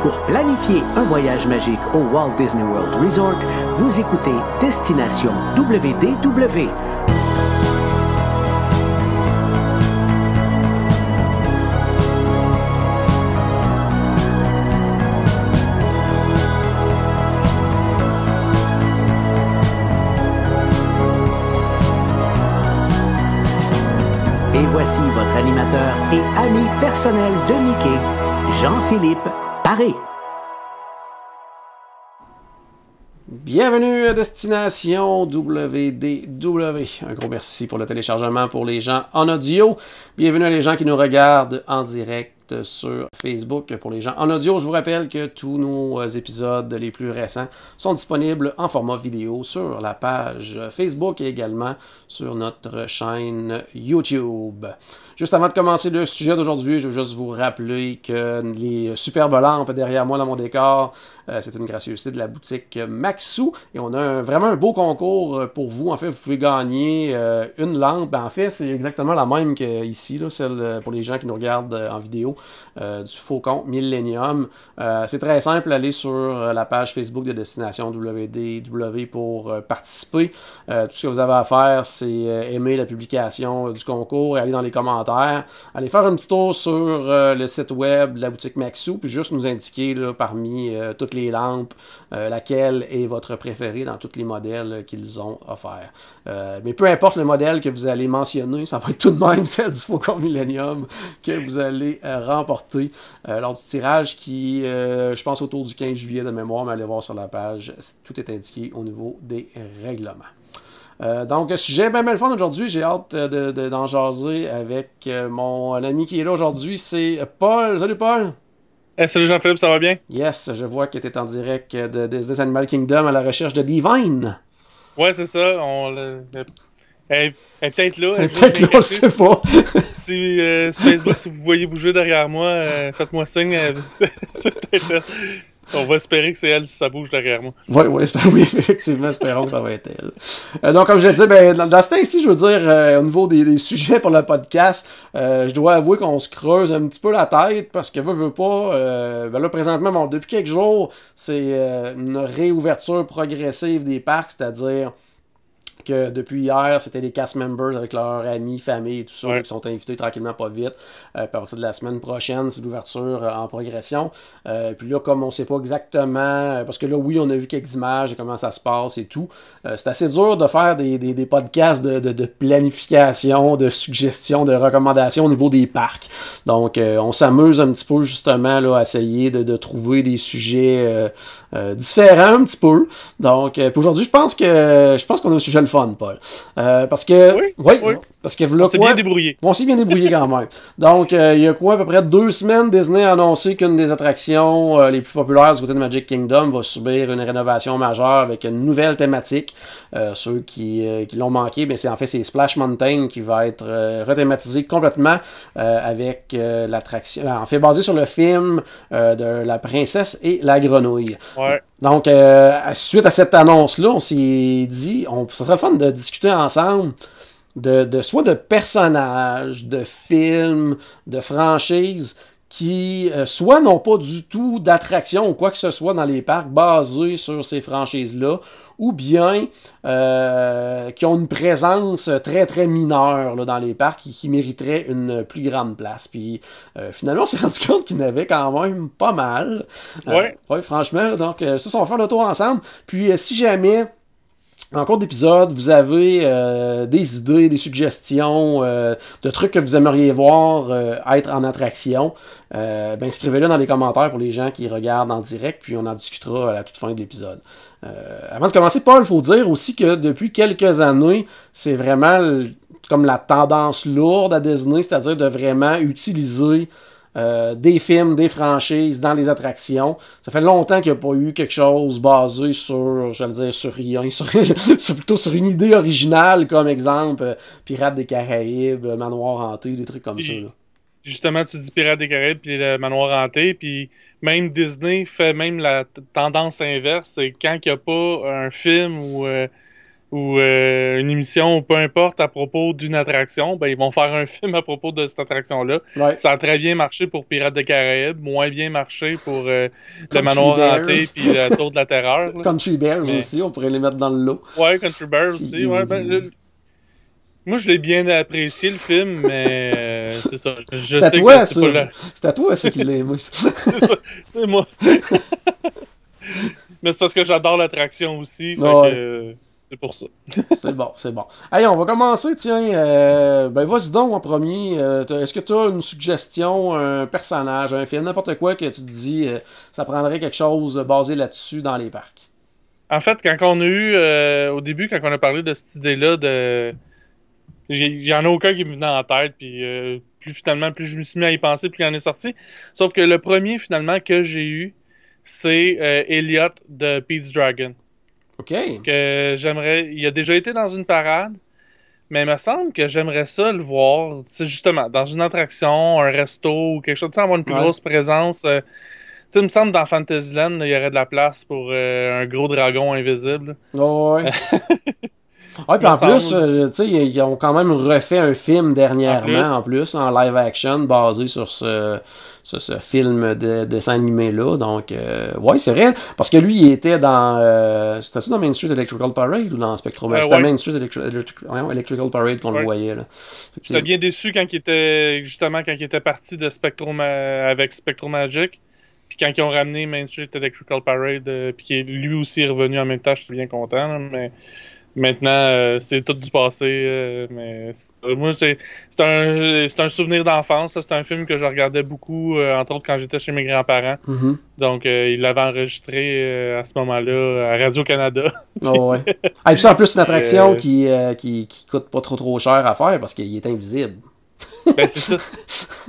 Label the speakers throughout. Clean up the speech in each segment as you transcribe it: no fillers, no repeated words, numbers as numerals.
Speaker 1: Pour planifier un voyage magique au Walt Disney World Resort, vous écoutez Destination WDW. Et voici votre animateur et ami personnel de Mickey, Jean-Philippe Paré.
Speaker 2: Bienvenue à Destination WDW. Un gros merci pour le téléchargement pour les gens en audio. Bienvenue à les gens qui nous regardent en direct sur Facebook. Pour les gens en audio, je vous rappelle que tous nos épisodes les plus récents sont disponibles en format vidéo sur la page Facebook et également sur notre chaîne YouTube. Juste avant de commencer le sujet d'aujourd'hui, je veux juste vous rappeler que les superbes lampes derrière moi dans mon décor, c'est une gracieuseté de la boutique Maxou et on a vraiment un beau concours pour vous. En fait, vous pouvez gagner une lampe. En fait, c'est exactement la même qu'ici, là, celle pour les gens qui nous regardent en vidéo. Du Faucon Millennium. C'est très simple, allez sur la page Facebook de Destination WDW pour participer. Tout ce que vous avez à faire, c'est aimer la publication du concours et aller dans les commentaires. Allez faire un petit tour sur le site web de la boutique Maxou, puis juste nous indiquer là, parmi toutes les lampes, laquelle est votre préférée dans tous les modèles qu'ils ont offerts. Mais peu importe le modèle que vous allez mentionner, ça va être tout de même celle du Faucon Millennium que vous allez remporter lors du tirage qui, je pense, autour du 15 juillet de mémoire, mais allez voir sur la page, tout est indiqué au niveau des règlements. Donc, sujet bien le fun aujourd'hui, j'ai hâte d'en jaser avec mon ami qui est là aujourd'hui, c'est Paul. Salut Paul!
Speaker 3: Hey, salut Jean-Philippe, ça va bien?
Speaker 2: Yes, je vois que tu es en direct de Disney Animal Kingdom à la recherche de Divine.
Speaker 3: Ouais, c'est ça, elle est peut-être là.
Speaker 2: Peut-être là, on le sait pas.
Speaker 3: Si sur Facebook, si vous voyez bouger derrière moi, faites-moi signe. C'est peut-être elle. On va espérer que c'est elle si ça bouge derrière moi.
Speaker 2: Oui, effectivement, espérons que ça va être elle. Donc, comme je disais, dans ce temps-ci, je veux dire, au niveau des sujets pour le podcast, je dois avouer qu'on se creuse un petit peu la tête parce que veut pas. Là, présentement, bon, depuis quelques jours, c'est une réouverture progressive des parcs, c'est-à-dire que depuis hier, c'était des cast members avec leurs amis, famille et tout ça qui sont invités tranquillement pas vite. À partir de la semaine prochaine, c'est l'ouverture en progression. Puis là, comme on ne sait pas exactement, parce que là, oui, on a vu quelques images de comment ça se passe et tout. C'est assez dur de faire des podcasts de planification, de suggestions, de recommandations au niveau des parcs. Donc, on s'amuse un petit peu justement là, à essayer de trouver des sujets différents un petit peu. Donc, puis aujourd'hui, je pense qu'on a un sujet le fun, Paul. Parce que... Oui. Parce que
Speaker 3: on s'est bien débrouillé.
Speaker 2: On s'est bien débrouillé quand même. Donc, il y a quoi, à peu près 2 semaines, Disney a annoncé qu'une des attractions les plus populaires du côté de Magic Kingdom va subir une rénovation majeure avec une nouvelle thématique. Ceux qui l'ont manqué, c'est Splash Mountain qui va être rethématisé complètement avec l'attraction, en fait, basé sur le film de La Princesse et la Grenouille.
Speaker 3: Ouais.
Speaker 2: Donc, suite à cette annonce-là, on s'est dit, ça serait le fun de discuter ensemble soit de personnages, de films, de franchises qui soit n'ont pas du tout d'attraction ou quoi que ce soit dans les parcs basés sur ces franchises-là, ou bien qui ont une présence très très mineure là, dans les parcs qui mériteraient une plus grande place. Puis finalement, on s'est rendu compte qu'il y en avait quand même pas mal. Ouais, franchement. Donc, ça, on va faire le tour ensemble. Puis si jamais... En cours d'épisode, vous avez des idées, des suggestions, de trucs que vous aimeriez voir être en attraction, inscrivez-le dans les commentaires pour les gens qui regardent en direct, puis on en discutera à la toute fin de l'épisode. Avant de commencer, Paul, il faut dire aussi que depuis quelques années, c'est vraiment comme la tendance lourde à Disney, c'est-à-dire de vraiment utiliser des films, des franchises dans les attractions. Ça fait longtemps qu'il n'y a pas eu quelque chose basé sur, j'allais dire, sur rien, plutôt sur une idée originale, comme exemple Pirates des Caraïbes, Manoir hanté, des trucs comme ça. Là.
Speaker 3: Justement, tu dis Pirates des Caraïbes puis le Manoir hanté, puis même Disney fait même la tendance inverse, c'est quand il n'y a pas un film ou ou une émission ou peu importe à propos d'une attraction, ben ils vont faire un film à propos de cette attraction-là.
Speaker 2: Ouais.
Speaker 3: Ça a très bien marché pour Pirates des Caraïbes, moins bien marché pour le
Speaker 2: Country
Speaker 3: Manoir
Speaker 2: Bears.
Speaker 3: Hanté puis la Tour de la Terreur. Là.
Speaker 2: Country Bears
Speaker 3: Mais-
Speaker 2: aussi, on pourrait les mettre dans le lot.
Speaker 3: Ouais, Country Bears aussi. Ouais, moi, je l'ai bien apprécié, le film, mais c'est ça. Je
Speaker 2: C'est à
Speaker 3: sais
Speaker 2: toi,
Speaker 3: que c'est pas là.
Speaker 2: C'est à toi, ça, qui l'a aimé.
Speaker 3: C'est ça. C'est moi. Mais c'est parce que j'adore l'attraction aussi. Fait
Speaker 2: Ouais.
Speaker 3: que, c'est pour ça.
Speaker 2: C'est bon, c'est bon. Allez, on va commencer, tiens. Ben, vas-y donc en premier. Est-ce que tu as une suggestion, un personnage, un film, n'importe quoi que tu te dis, ça prendrait quelque chose basé là-dessus dans les parcs?
Speaker 3: En fait, quand on a eu, au début, quand on a parlé de cette idée-là, il y en a aucun qui me venait en tête, puis plus je me suis mis à y penser, plus il en est sorti. Sauf que le premier, finalement, que j'ai eu, c'est Elliot de Pete's Dragon.
Speaker 2: OK.
Speaker 3: Que j'aimerais. Il a déjà été dans une parade, mais il me semble que j'aimerais ça le voir. C'est justement dans une attraction, un resto ou quelque chose, tu sais, avoir une plus
Speaker 2: Ouais.
Speaker 3: grosse présence. Tu sais, il me semble dans Fantasyland, il y aurait de la place pour un gros dragon invisible.
Speaker 2: Ouais. Ouais, puis en plus, tu sais, ils ont quand même refait un film dernièrement, en plus, en live action, basé sur ce film de dessin animé-là. Donc, ouais, c'est vrai. Parce que lui, il était dans... c'était-tu dans Main Street Electrical Parade ou dans Spectrum? C'était
Speaker 3: ouais.
Speaker 2: Main Street Electrical Parade qu'on le voyait, là.
Speaker 3: J'étais bien déçu quand il était parti de Spectrum avec Spectrum Magic. Puis quand ils ont ramené Main Street Electrical Parade, puis qui est lui aussi revenu en même temps, j'étais bien content, là, mais... Maintenant, c'est tout du passé, mais moi, c'est un souvenir d'enfance. C'est un film que je regardais beaucoup, entre autres quand j'étais chez mes grands-parents.
Speaker 2: Mm-hmm.
Speaker 3: Donc, il l'avait enregistré à ce moment-là à Radio-Canada.
Speaker 2: Oh, ouais. Ah, et puis ça, en plus, c'est une attraction qui coûte pas trop cher à faire parce qu'il est invisible.
Speaker 3: Ben, c'est ça.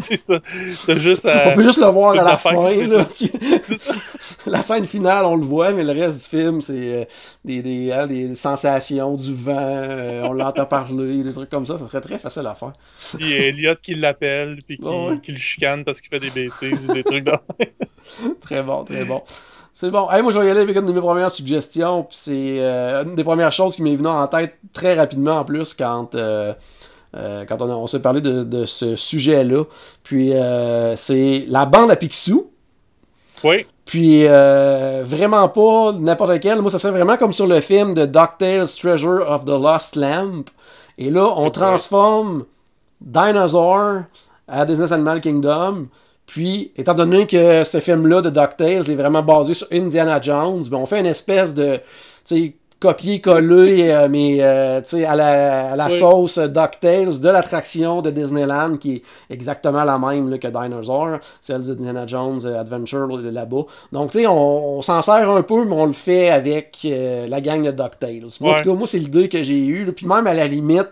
Speaker 3: C'est ça. C'est juste
Speaker 2: on peut juste le voir à la fin. Là,
Speaker 3: ça.
Speaker 2: La scène finale, on le voit, mais le reste du film, c'est des sensations, du vent, on l'entend parler, des trucs comme ça. Ça serait très facile à faire.
Speaker 3: Puis Elliot qui l'appelle, puis qui le chicane parce qu'il fait des bêtises ou des trucs dans...
Speaker 2: Très bon, très bon. C'est bon. Hey, moi, je vais y aller avec une de mes premières suggestions. Puis c'est une des premières choses qui m'est venue en tête très rapidement en plus quand on s'est parlé de ce sujet-là. Puis c'est la bande à Picsou.
Speaker 3: Oui.
Speaker 2: Puis vraiment pas n'importe quelle. Moi, ça serait vraiment comme sur le film de DuckTales Treasure of the Lost Lamp. Et là, on transforme Dinosaur à Disney's Animal Kingdom. Puis, étant donné que ce film-là de DuckTales est vraiment basé sur Indiana Jones, ben on fait une espèce de copier-coller, mais à la sauce DuckTales de l'attraction de Disneyland qui est exactement la même là, que Dinosaur, celle de Indiana Jones Adventure là-bas. Donc, tu sais, on s'en sert un peu, mais on le fait avec la gang de DuckTales. Moi, c'est l'idée que j'ai eue. Là. Puis même à la limite,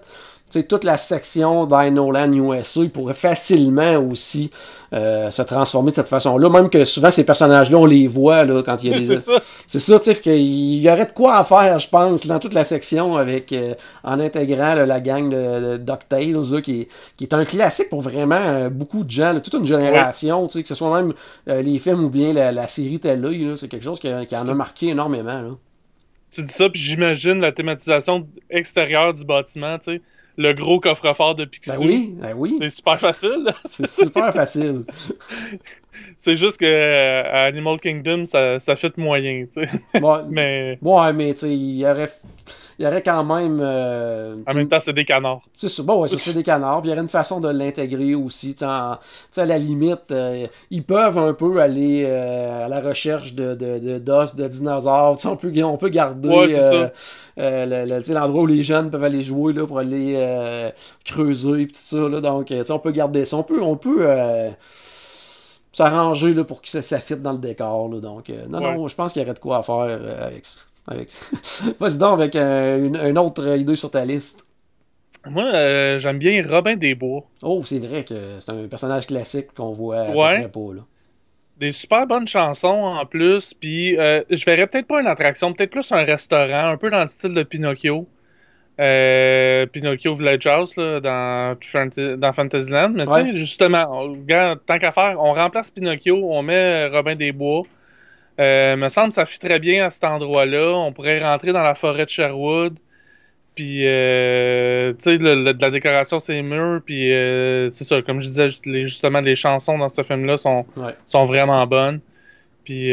Speaker 2: tu sais, toute la section Dinoland USA pourrait facilement aussi se transformer de cette façon-là. Même que souvent, ces personnages-là, on les voit là, quand il y a des... C'est ça, tu sais, qu'il y aurait de quoi à faire, je pense, dans toute la section avec en intégrant là, la gang de DuckTales, là, qui est un classique pour vraiment beaucoup de gens, là, toute une génération, tu sais, que ce soit même les films ou bien la série télé, là, c'est quelque chose qui en a marqué énormément. Là.
Speaker 3: Tu dis ça, puis j'imagine la thématisation extérieure du bâtiment, tu sais. Le gros coffre-fort de Picsou.
Speaker 2: Ben oui.
Speaker 3: C'est super facile.
Speaker 2: C'est super facile.
Speaker 3: C'est juste que à Animal Kingdom, ça fait moyen, tu sais.
Speaker 2: Ouais,
Speaker 3: mais
Speaker 2: tu sais, il y aurait quand même...
Speaker 3: en même temps, c'est des canards.
Speaker 2: C'est ça, bon, ouais, c'est des canards. Puis il y aurait une façon de l'intégrer aussi. Tu sais, à la limite, ils peuvent un peu aller à la recherche d'os, de dinosaures. Tu sais, on peut garder l'endroit où les jeunes peuvent aller jouer là, pour aller creuser et tout ça. Là. Donc, tu sais, on peut garder ça. On peut s'arranger là, pour que ça fitte dans le décor. Là. Donc, non, je pense qu'il y aurait de quoi à faire avec ça. Vas-y donc avec une autre idée sur ta liste.
Speaker 3: Moi, j'aime bien Robin des Bois.
Speaker 2: Oh, c'est vrai que c'est un personnage classique qu'on voit à peu près pas, là.
Speaker 3: Des super bonnes chansons en plus, puis je verrais peut-être pas une attraction, peut-être plus un restaurant, un peu dans le style de Pinocchio. Pinocchio Village House là, dans Fantasyland. Mais tu sais, justement, tant qu'à faire, on remplace Pinocchio, on met Robin des Bois. Me semble que ça fit très bien à cet endroit-là. On pourrait rentrer dans la forêt de Sherwood. puis tu sais, de la décoration, c'est murs, puis c'est ça, comme je disais, justement, les chansons dans ce film-là sont vraiment bonnes. Puis,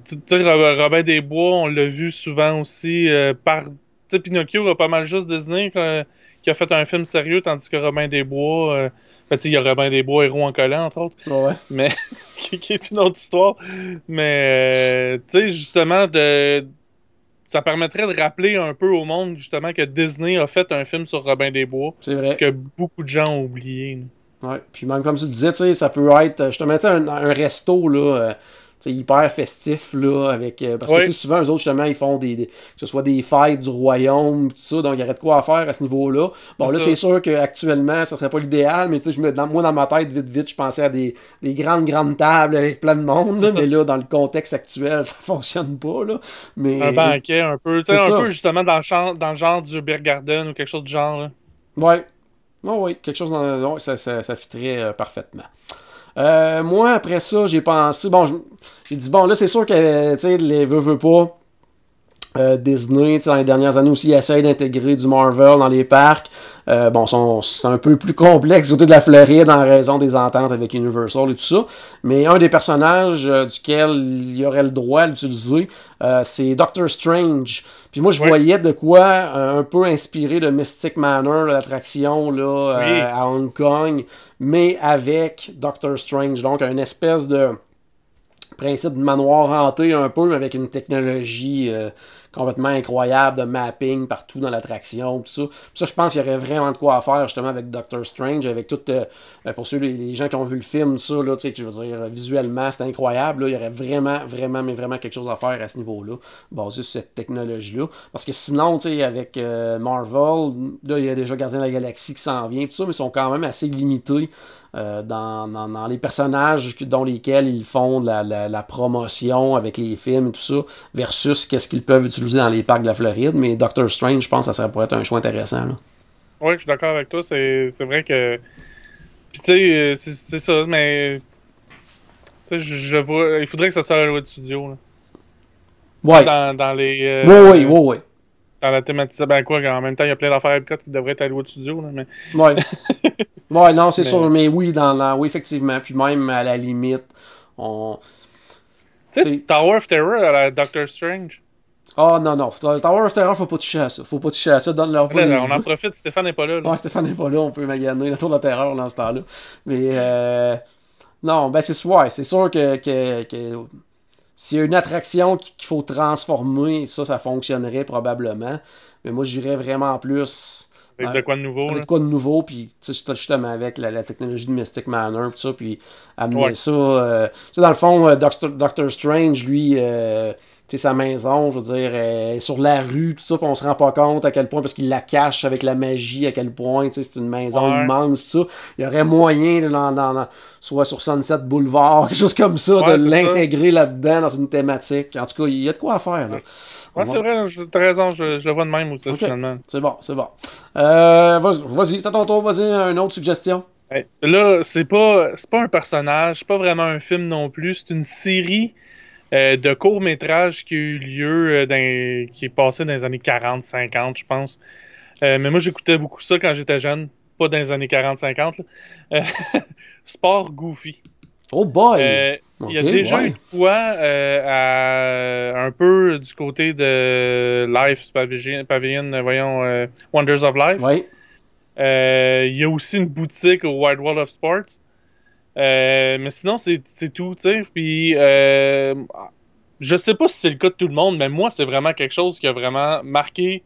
Speaker 3: tu sais, Robin des Bois, on l'a vu souvent aussi par... Tu sais, Pinocchio a pas mal juste Disney qui a fait un film sérieux, tandis que Robin des Bois... tu sais, il y a Robin des Bois, Héros en collant, entre autres.
Speaker 2: Ouais.
Speaker 3: Mais, qui est une autre histoire. Mais, tu sais, justement, ça permettrait de rappeler un peu au monde, justement, que Disney a fait un film sur Robin des Bois.
Speaker 2: C'est vrai.
Speaker 3: Que beaucoup de gens ont oublié.
Speaker 2: Ouais. Puis même comme tu disais, tu sais, ça peut être, justement, tu sais, un resto, là... c'est hyper festif, là, avec... parce que, tu sais, souvent, eux autres, justement, ils font que ce soit des fêtes du royaume, tout ça, donc il y aurait de quoi à faire à ce niveau-là. Bon, là, c'est sûr qu'actuellement, ça serait pas l'idéal, mais tu sais, moi, dans ma tête, vite, je pensais à des grandes tables avec plein de monde, là, mais là, dans le contexte actuel, ça fonctionne pas, là. Mais...
Speaker 3: Un banquet, un peu, tu sais, un peu, justement, dans le genre du Beer Garden ou quelque chose du genre, là.
Speaker 2: Ouais. Oh, oui, quelque chose dans... ça fitterait parfaitement. Moi, après ça, j'ai pensé... Bon, j'ai dit, bon, là, c'est sûr que, tu sais, les veut pas... Disney, dans les dernières années aussi, essaye d'intégrer du Marvel dans les parcs. Bon, c'est un peu plus complexe du côté de la Floride en raison des ententes avec Universal et tout ça. Mais un des personnages duquel il y aurait le droit d'utiliser, c'est Doctor Strange. Puis moi, je voyais de quoi un peu inspiré de Mystic Manor, l'attraction là, à Hong Kong, mais avec Doctor Strange. Donc, une espèce de principe de manoir hanté un peu, mais avec une technologie complètement incroyable de mapping partout dans l'attraction, tout ça. Puis ça, je pense qu'il y aurait vraiment de quoi à faire justement avec Doctor Strange, avec tout, pour ceux les gens qui ont vu le film, ça, là, tu sais, je veux dire, visuellement, c'est incroyable, là, il y aurait vraiment quelque chose à faire à ce niveau-là, basé sur cette technologie-là. Parce que sinon, tu sais, avec Marvel, là, il y a déjà Gardien de la Galaxie qui s'en vient, tout ça, mais ils sont quand même assez limités dans les personnages dont lesquels ils font de la promotion avec les films et tout ça, versus qu'est-ce qu'ils peuvent utiliser dans les parcs de la Floride. Mais Doctor Strange, je pense que ça pourrait être un choix intéressant. Là.
Speaker 3: Oui, je suis d'accord avec toi. C'est vrai que... Puis tu sais, c'est ça, mais... Tu sais, je vois... Il faudrait que ça soit à Hollywood Studio. Là.
Speaker 2: Ouais.
Speaker 3: Dans les...
Speaker 2: Oui.
Speaker 3: Dans la thématique, ben quoi, en même temps, il y a plein d'affaires Epcot qui devraient être à Hollywood Studio, là, mais...
Speaker 2: Ouais. Ouais, non, c'est sûr, mais oui, oui, effectivement. Puis même, à la limite,
Speaker 3: Tu sais, Tower of Terror à la Doctor Strange.
Speaker 2: Ah, non. Tower of Terror, faut pas toucher à ça. Donne-leur pas les
Speaker 3: on en profite, Stéphane n'est pas là.
Speaker 2: Ouais, Stéphane n'est pas là, on peut maganer la Tour de la Terreur dans ce temps-là. Mais, non, ben c'est sûr que s'il y a une attraction qu'il faut transformer, ça fonctionnerait probablement. Mais moi, j'irais vraiment plus...
Speaker 3: Avec de quoi de nouveau.
Speaker 2: Avec de quoi de nouveau, puis justement avec la technologie de Mystic Manor, tout ça, puis amener ça... tu sais, dans le fond, Doctor Strange, lui... tu sais, sa maison, je veux dire, est sur la rue, tout ça, puis on se rend pas compte à quel point, parce qu'il la cache avec la magie, à quel point, tu sais, c'est une maison immense, tout ça. Il y aurait moyen, soit sur Sunset Boulevard, quelque chose comme ça, de l'intégrer là-dedans dans une thématique. En tout cas, il y a de quoi à faire, là.
Speaker 3: Ouais, c'est vrai, t'as raison, je le vois de même aussi, finalement.
Speaker 2: C'est bon. Vas-y, c'est à ton tour, vas-y, une autre suggestion.
Speaker 3: Hey, là, c'est pas un personnage, c'est pas vraiment un film non plus, c'est une série de courts-métrages qui a eu lieu, qui est passé dans les années 40-50, je pense. Mais moi, j'écoutais beaucoup ça quand j'étais jeune, pas dans les années 40-50. Sport Goofy.
Speaker 2: Oh boy!
Speaker 3: Il y a déjà eu de quoi un peu du côté de Life Pavilion, voyons, Wonders of Life.
Speaker 2: Oui.
Speaker 3: Il y a aussi une boutique au Wide World of Sports. Mais sinon, c'est tout, tu sais. Puis, je sais pas si c'est le cas de tout le monde, mais moi, c'est vraiment quelque chose qui a vraiment marqué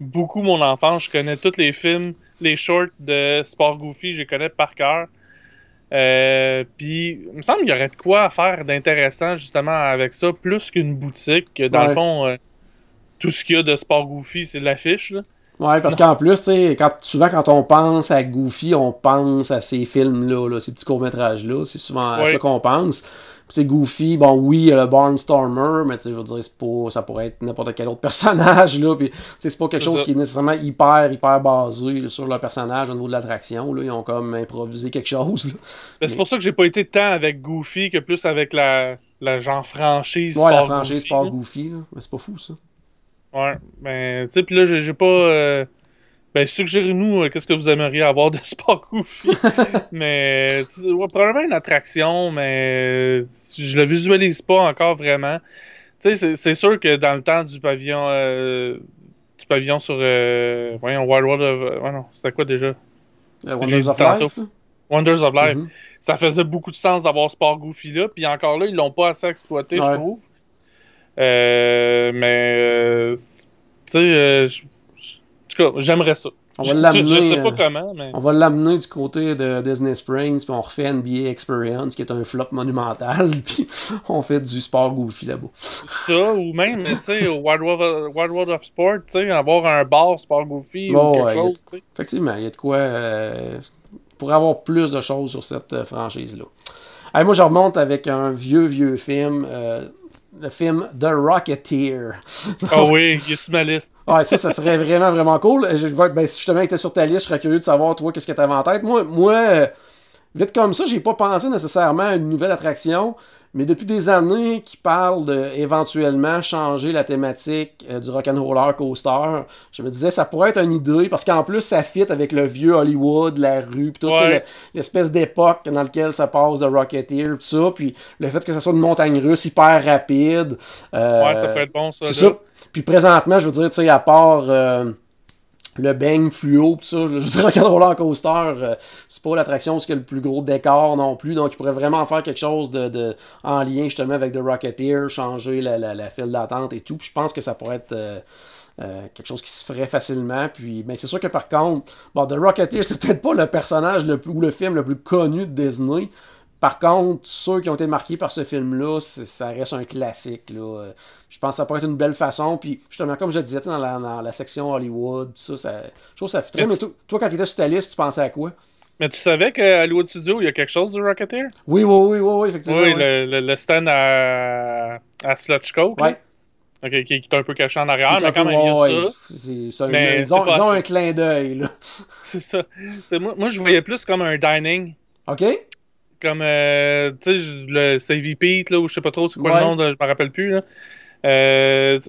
Speaker 3: beaucoup mon enfance. Je connais tous les films, les shorts de Sport Goofy, je les connais par cœur. Puis, il me semble qu'il y aurait de quoi faire d'intéressant justement avec ça, plus qu'une boutique. Dans le fond, tout ce qu'il y a de Sport Goofy, c'est de l'affiche, là.
Speaker 2: Ouais, parce qu'en plus, tu sais, souvent quand on pense à Goofy, on pense à ces films-là, ces petits courts-métrages-là. C'est souvent à ça qu'on pense. Puis Goofy, bon, oui, il y a le Barnstormer, mais tu sais, je veux dire, ça pourrait être n'importe quel autre personnage, là. Puis, tu sais, c'est pas quelque chose qui est nécessairement hyper basé là, sur le personnage au niveau de l'attraction, là. Ils ont comme improvisé quelque chose, là.
Speaker 3: C'est pour ça que j'ai pas été tant avec Goofy que plus avec la genre franchise.
Speaker 2: Ouais, la franchise Sport Goofy, là. Mais c'est pas fou, ça.
Speaker 3: Ouais, ben, tu sais, puis là, j'ai pas... ben, suggérez-nous qu'est-ce que vous aimeriez avoir de Sport Goofy. Mais, ouais, probablement une attraction, mais je le visualise pas encore vraiment. Tu sais, c'est sûr que dans le temps du pavillon sur, voyons, Wild World of... Ouais, non, c'était quoi déjà?
Speaker 2: Wonders of Life, là?
Speaker 3: Wonders of Life.
Speaker 2: Mhm.
Speaker 3: Ça faisait beaucoup de sens d'avoir Sport Goofy là, puis encore là, ils l'ont pas assez exploité, je
Speaker 2: Ouais.
Speaker 3: trouve. Mais, tu sais, en tout cas, j'aimerais ça.
Speaker 2: On va
Speaker 3: Je
Speaker 2: l'amener,
Speaker 3: sais pas comment, mais...
Speaker 2: On va l'amener du côté de Disney Springs, puis on refait NBA Experience, qui est un flop monumental, puis on fait du Sport Goofy là-bas.
Speaker 3: Ça, ou même, tu sais, au Wild World of Sport, tu sais, avoir un bar Sport Goofy ou quelque chose, tu sais.
Speaker 2: Effectivement, il y a de quoi pour avoir plus de choses sur cette franchise-là. Allez, moi, je remonte avec un vieux film, le film The Rocketeer.
Speaker 3: Ah oui, il est sur ma liste.
Speaker 2: Ouais, ça serait vraiment cool. Ben, si justement il était sur ta liste, je serais curieux de savoir, toi, qu'est-ce que tu avais en tête. Moi, vite comme ça, j'ai pas pensé nécessairement à une nouvelle attraction, mais depuis des années qu'ils parlent d'éventuellement changer la thématique du Rock'n'Roller Coaster, je me disais ça pourrait être une idée, parce qu'en plus ça fit avec le vieux Hollywood, la rue, pis tout,
Speaker 3: Ouais.
Speaker 2: l'espèce d'époque dans laquelle ça passe de Rocketeer, pis ça, puis le fait que ça soit une montagne russe hyper rapide.
Speaker 3: Ouais, ça peut être bon, ça.
Speaker 2: C'est
Speaker 3: là.
Speaker 2: ça. Puis présentement, je veux dire, tu sais, à part le bang fluo, pis ça, je veux dire, Rock'n'Roller Coaster, c'est pas l'attraction où il y a le plus gros décor non plus, donc il pourrait vraiment faire quelque chose en lien justement avec The Rocketeer, changer la file d'attente et tout, puis je pense que ça pourrait être quelque chose qui se ferait facilement, puis ben, c'est sûr que par contre, bon, The Rocketeer, c'est peut-être pas le personnage ou le film le plus connu de Disney. Par contre, ceux qui ont été marqués par ce film-là, ça reste un classique. Là. Je pense que ça pourrait être une belle façon. Puis, justement, comme je le disais, dans la section Hollywood, tout ça, je trouve que ça fitterait. Mais toi, quand tu étais sur ta liste, tu pensais à quoi?
Speaker 3: Mais tu savais qu'à Hollywood Studio, il y a quelque chose du Rocketeer?
Speaker 2: Oui, effectivement.
Speaker 3: Oui,
Speaker 2: ouais.
Speaker 3: le stand à Sludge Coke.
Speaker 2: Ouais.
Speaker 3: Là. Ok, qui est un peu caché en arrière,
Speaker 2: Il est
Speaker 3: mais
Speaker 2: un
Speaker 3: quand
Speaker 2: peu-
Speaker 3: même, il y a
Speaker 2: ouais,
Speaker 3: ça.
Speaker 2: c'est un,
Speaker 3: Mais
Speaker 2: disons,
Speaker 3: c'est pas
Speaker 2: disons
Speaker 3: assez.
Speaker 2: un clin d'œil. Là.
Speaker 3: C'est ça. Moi, je voyais plus comme un dining.
Speaker 2: OK?
Speaker 3: Comme, tu sais, le Savvy Pete, là, ou je sais pas trop c'est quoi
Speaker 2: Ouais.
Speaker 3: le nom, je me rappelle plus, là.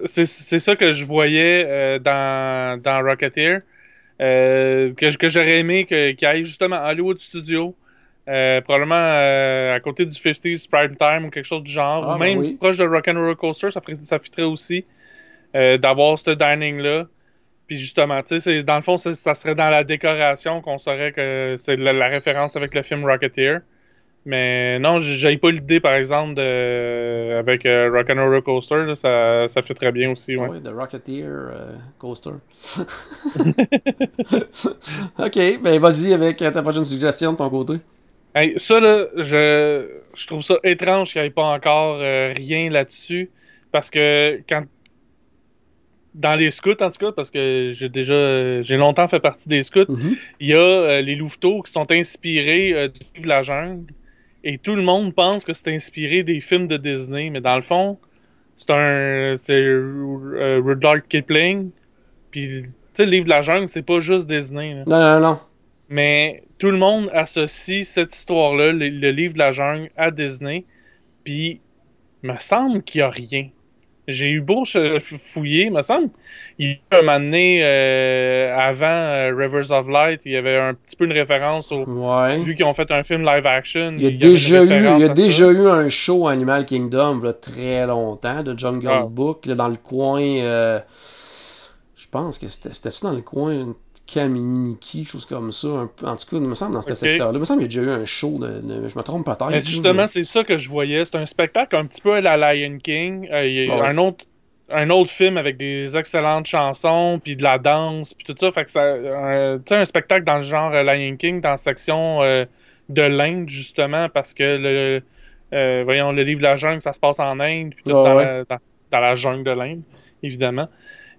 Speaker 3: C'est ça que je voyais dans Rocketeer. Que j'aurais aimé qu'il aille justement à Hollywood Studio. Probablement à côté du 50s Prime Time ou quelque chose du genre.
Speaker 2: Ah,
Speaker 3: ou
Speaker 2: ben
Speaker 3: même
Speaker 2: oui.
Speaker 3: proche de Rock'n'Roller Coaster, ça fitterait aussi d'avoir ce dining-là. Puis justement, tu sais, dans le fond, ça serait dans la décoration qu'on saurait que c'est la référence avec le film Rocketeer. Mais non, j'avais pas l'idée, par exemple, avec Rock'n'Roller Coaster, là, ça fait très bien aussi, ouais.
Speaker 2: Ouais, The Rocketeer Coaster. OK, ben vas-y avec ta prochaine suggestion de ton côté.
Speaker 3: Hey, ça, là, je trouve ça étrange qu'il n'y ait pas encore rien là-dessus, parce que dans les scouts, en tout cas, parce que j'ai longtemps fait partie des scouts,
Speaker 2: Mhm.
Speaker 3: il y a les louveteaux qui sont inspirés du livre de la jungle. Et tout le monde pense que c'est inspiré des films de Disney, mais dans le fond, c'est Rudyard Kipling. Puis, tu sais, le livre de la jungle, c'est pas juste Disney. Là.
Speaker 2: Non.
Speaker 3: Mais tout le monde associe cette histoire-là, le livre de la jungle, à Disney. Puis, me semble qu'il y a rien. J'ai eu beau fouiller, me semble. Il y a eu un moment donné, avant Rivers of Light, il y avait un petit peu une référence
Speaker 2: Ouais.
Speaker 3: vu qu'ils ont fait un film live action.
Speaker 2: Il y a
Speaker 3: avait une référence à
Speaker 2: déjà
Speaker 3: ça.
Speaker 2: eu un show Animal Kingdom là, très longtemps de Jungle
Speaker 3: Ah.
Speaker 2: Book là, dans le coin. Je pense que c'était-tu dans le coin Kaminiki, chose comme ça. En tout cas, il me semble dans ce
Speaker 3: Ok.
Speaker 2: secteur-là. Il me semble qu'il y a déjà eu un show. Je me trompe peut-être.
Speaker 3: Mais justement, c'est ça que je voyais. C'est un spectacle un petit peu à la Lion King. Il y a
Speaker 2: Ouais.
Speaker 3: un autre film avec des excellentes chansons, puis de la danse, puis tout ça. Fait que ça, tu sais, un spectacle dans le genre Lion King, dans la section de l'Inde, justement, parce que voyons, le livre de la jungle, ça se passe en Inde, puis tout
Speaker 2: Ouais.
Speaker 3: dans la jungle de l'Inde, évidemment.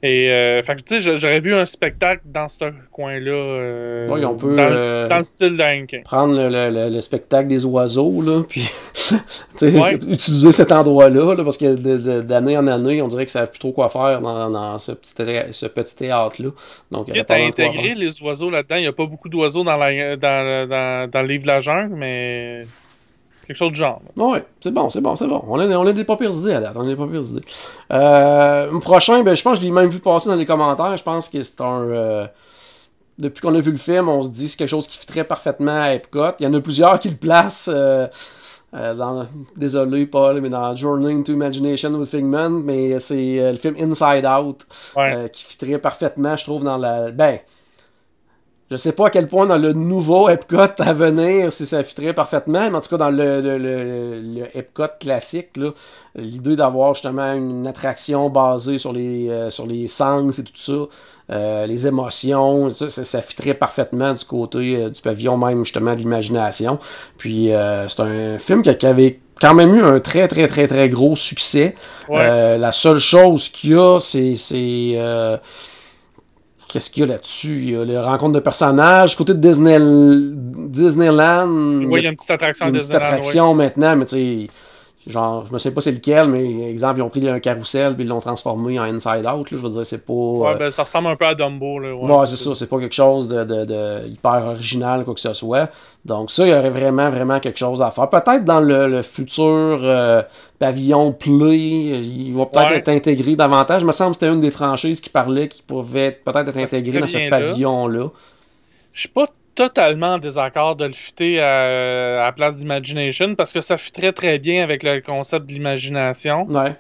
Speaker 3: Et fait que tu sais, j'aurais vu un spectacle dans ce coin-là,
Speaker 2: Ouais, on peut,
Speaker 3: dans le style de Lion King.
Speaker 2: prendre le spectacle des oiseaux, là, puis tu sais,
Speaker 3: Ouais.
Speaker 2: utiliser cet endroit-là, là, parce que d'année en année, on dirait que ça savent plus trop quoi faire dans ce petit théâtre-là. Donc, il y aurait
Speaker 3: Quitte à
Speaker 2: pas vraiment de quoi
Speaker 3: intégrer
Speaker 2: faire.
Speaker 3: les oiseaux là-dedans, il n'y a pas beaucoup d'oiseaux dans le livre de la jungle, mais Quelque chose de genre.
Speaker 2: Ouais, c'est bon. On a des pas pires idées à date. Prochain, ben, je pense que je l'ai même vu passer dans les commentaires. Je pense que c'est un... depuis qu'on a vu le film, on se dit que c'est quelque chose qui fitterait parfaitement à Epcot. Il y en a plusieurs qui le placent désolé Paul, mais dans Journey into Imagination with Figment, mais c'est le film Inside Out qui fitterait parfaitement, je trouve, dans la... Ben, je sais pas à quel point dans le nouveau Epcot à venir, si ça fitterait parfaitement, mais en tout cas dans le Epcot classique, l'idée d'avoir justement une attraction basée sur les sens et tout ça, les émotions, ça fitterait parfaitement du côté du pavillon même justement de l'imagination. Puis c'est un film qui avait quand même eu un très très très très gros succès. La seule chose qu'il y a, c'est qu'est-ce qu'il y a là-dessus? Il y a les rencontres de personnages. Côté de Disneyland.
Speaker 3: Oui, il y a une petite attraction à Disneyland.
Speaker 2: Une petite attraction maintenant, mais tu sais, genre, je me sais pas c'est lequel, mais exemple, ils ont pris un carrousel puis ils l'ont transformé en Inside Out. Là, je veux dire, c'est pas.
Speaker 3: Ouais, ben ça ressemble un peu à Dumbo. Là,
Speaker 2: ouais, c'est ça. C'est pas quelque chose de hyper original, quoi que ce soit. Donc, ça, il y aurait vraiment, vraiment quelque chose à faire. Peut-être dans le futur pavillon Play, il va peut-être être intégré davantage. Il me semble que c'était une des franchises qui parlait qui pouvait peut-être être intégrée dans ce pavillon-là.
Speaker 3: Je suis pas totalement en désaccord de le fitter à la place d'Imagination parce que ça fitterait très bien avec le concept de l'imagination.
Speaker 2: Ouais.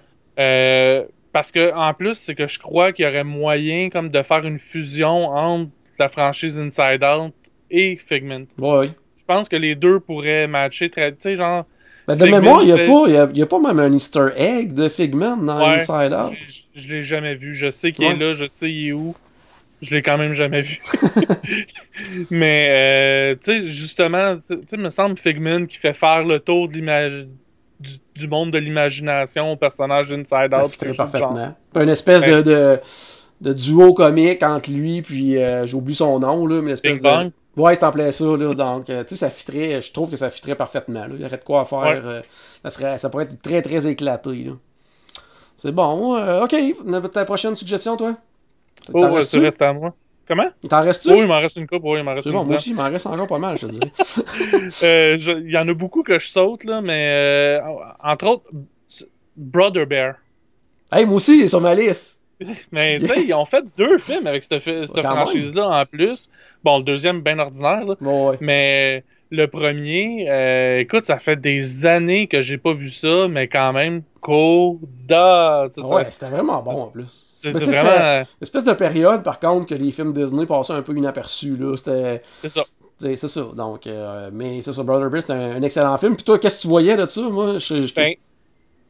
Speaker 3: Parce que en plus, c'est que je crois qu'il y aurait moyen comme de faire une fusion entre la franchise Inside Out et Figment.
Speaker 2: Ouais.
Speaker 3: Je pense que les deux pourraient matcher très, tu sais, genre.
Speaker 2: Ben de mémoire, il n'y a pas même un Easter egg de Figment dans Inside Out.
Speaker 3: Je l'ai jamais vu. Je sais qu'il est là, je sais il est où. Je l'ai quand même jamais vu. Mais, tu sais, justement, tu sais, me semble Figment qui fait faire le tour de du monde de l'imagination au personnage d'Inside Out.
Speaker 2: Très parfaitement. Une espèce de duo comique entre lui puis j'oublie son nom, là, mais l'espèce de... Ouais, c'est en plein ça, là. Donc, tu sais, ça fitterait, je trouve que ça fitterait parfaitement, là. Il y aurait de quoi faire. Ça pourrait être très, très éclaté, là. C'est bon. OK. Ta prochaine suggestion, toi?
Speaker 3: Oh, tu restes à moi. Comment?
Speaker 2: T'en restes-tu?
Speaker 3: Oui, il m'en reste une coupe. Oui, il m'en reste une
Speaker 2: bon, moi aussi, il m'en reste encore pas mal, je te dirais.
Speaker 3: Il y en a beaucoup que je saute, là, mais entre autres, Brother Bear.
Speaker 2: Hey, moi aussi, il est sur ma liste.
Speaker 3: Mais tu sais, ils ont fait 2 films avec cette franchise-là en plus. Bon, le deuxième, bien ordinaire, là.
Speaker 2: Bon, ouais.
Speaker 3: Mais le premier, écoute, ça fait des années que j'ai pas vu ça, mais quand même, Coda.
Speaker 2: Ouais, c'était vraiment bon en plus.
Speaker 3: C'était vraiment...
Speaker 2: Une espèce de période, par contre, que les films Disney passaient un peu inaperçus, là.
Speaker 3: C'est ça.
Speaker 2: C'est ça. Donc, mais c'est ça, Brother Bear, c'était un excellent film. Puis toi, qu'est-ce que tu voyais de ça? Moi,
Speaker 3: Ben,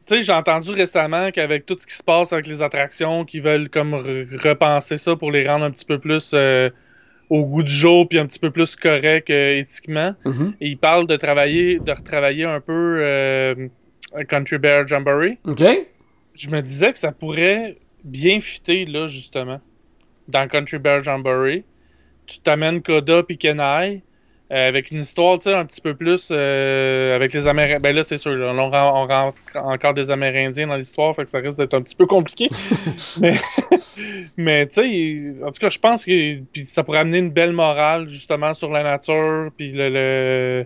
Speaker 3: tu sais, j'ai entendu récemment qu'avec tout ce qui se passe avec les attractions, qu'ils veulent comme repenser ça pour les rendre un petit peu plus au goût du jour, puis un petit peu plus correct éthiquement.
Speaker 2: Mm-hmm.
Speaker 3: Et ils parlent de retravailler un peu Country Bear Jamboree.
Speaker 2: OK.
Speaker 3: Je me disais que ça pourrait bien fitter, là, justement, dans Country Bear Jamboree. Tu t'amènes Coda puis Kenai, avec une histoire, tu sais, un petit peu plus avec les Amérindiens. Ben là, c'est sûr, là, on rentre encore des Amérindiens dans l'histoire, fait que ça risque d'être un petit peu compliqué. mais tu sais, en tout cas, je pense que puis ça pourrait amener une belle morale, justement, sur la nature, puis la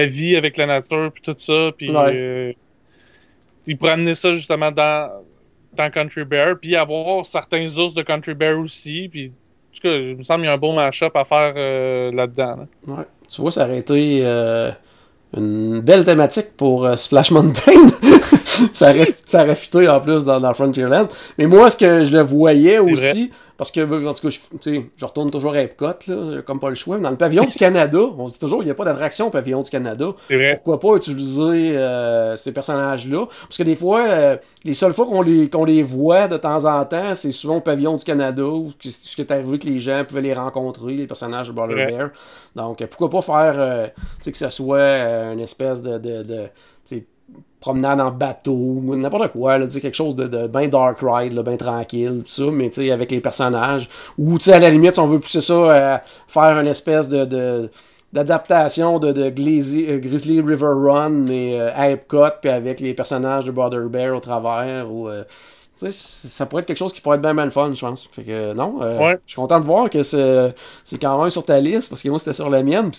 Speaker 3: vie avec la nature, puis tout ça. Puis il pourrait amener ça, justement, dans Country Bear, puis avoir certains ours de Country Bear aussi, puis en tout cas, il me semble qu'il y a un bon mash-up à faire là-dedans. Là.
Speaker 2: Ouais. Tu vois, ça aurait été une belle thématique pour Splash Mountain. ça aurait fité en plus dans Frontierland. Mais moi, ce que je le voyais aussi, parce que, en tout cas, je retourne toujours à Epcot, là, j'ai comme pas le choix. Dans le pavillon du Canada, on se dit toujours qu'il n'y a pas d'attraction au pavillon du Canada.
Speaker 3: C'est vrai.
Speaker 2: Pourquoi pas utiliser ces personnages-là? Parce que des fois, les seules fois qu'on les voit de temps en temps, c'est souvent au pavillon du Canada, où ce qui est arrivé que les gens pouvaient les rencontrer, les personnages de Brother Bear. Donc, pourquoi pas faire que ce soit une espèce de promenade en bateau, n'importe quoi, là, quelque chose de bien dark ride, bien tranquille, tout ça, mais avec les personnages. Ou à la limite, si on veut pousser ça, faire une espèce d'adaptation de Grizzly River Run, mais à Epcot, puis avec les personnages de Brother Bear au travers, ou... ça pourrait être quelque chose qui pourrait être bien fun, je pense. Fait que non, je suis content de voir que c'est quand même sur ta liste, parce que moi c'était sur la mienne.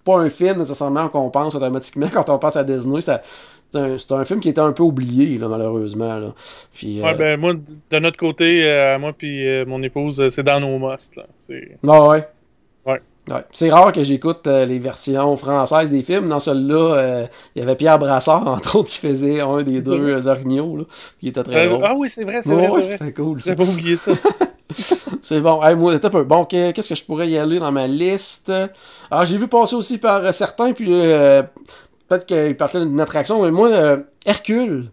Speaker 2: pas un film nécessairement qu'on pense automatiquement quand on pense à Disney. C'est un film qui était un peu oublié, là, malheureusement. Là. Puis,
Speaker 3: Ouais, ben moi, de notre côté, moi puis mon épouse, c'est dans nos musts. Là.
Speaker 2: Ah ouais.
Speaker 3: Ouais.
Speaker 2: Ouais. C'est rare que j'écoute les versions françaises des films. Dans celle-là, il y avait Pierre Brassard, entre autres, qui faisait un des deux Orignaux. Là. Il était très drôle.
Speaker 3: Ah oui, c'est vrai, c'est vrai.
Speaker 2: C'était cool.
Speaker 3: J'avais pas oublié ça.
Speaker 2: C'est bon. Hey, moi, un peu. Bon, qu'est-ce que je pourrais y aller dans ma liste? Alors, j'ai vu passer aussi par certains, puis peut-être qu'ils parlaient d'une attraction, mais moi, Hercule.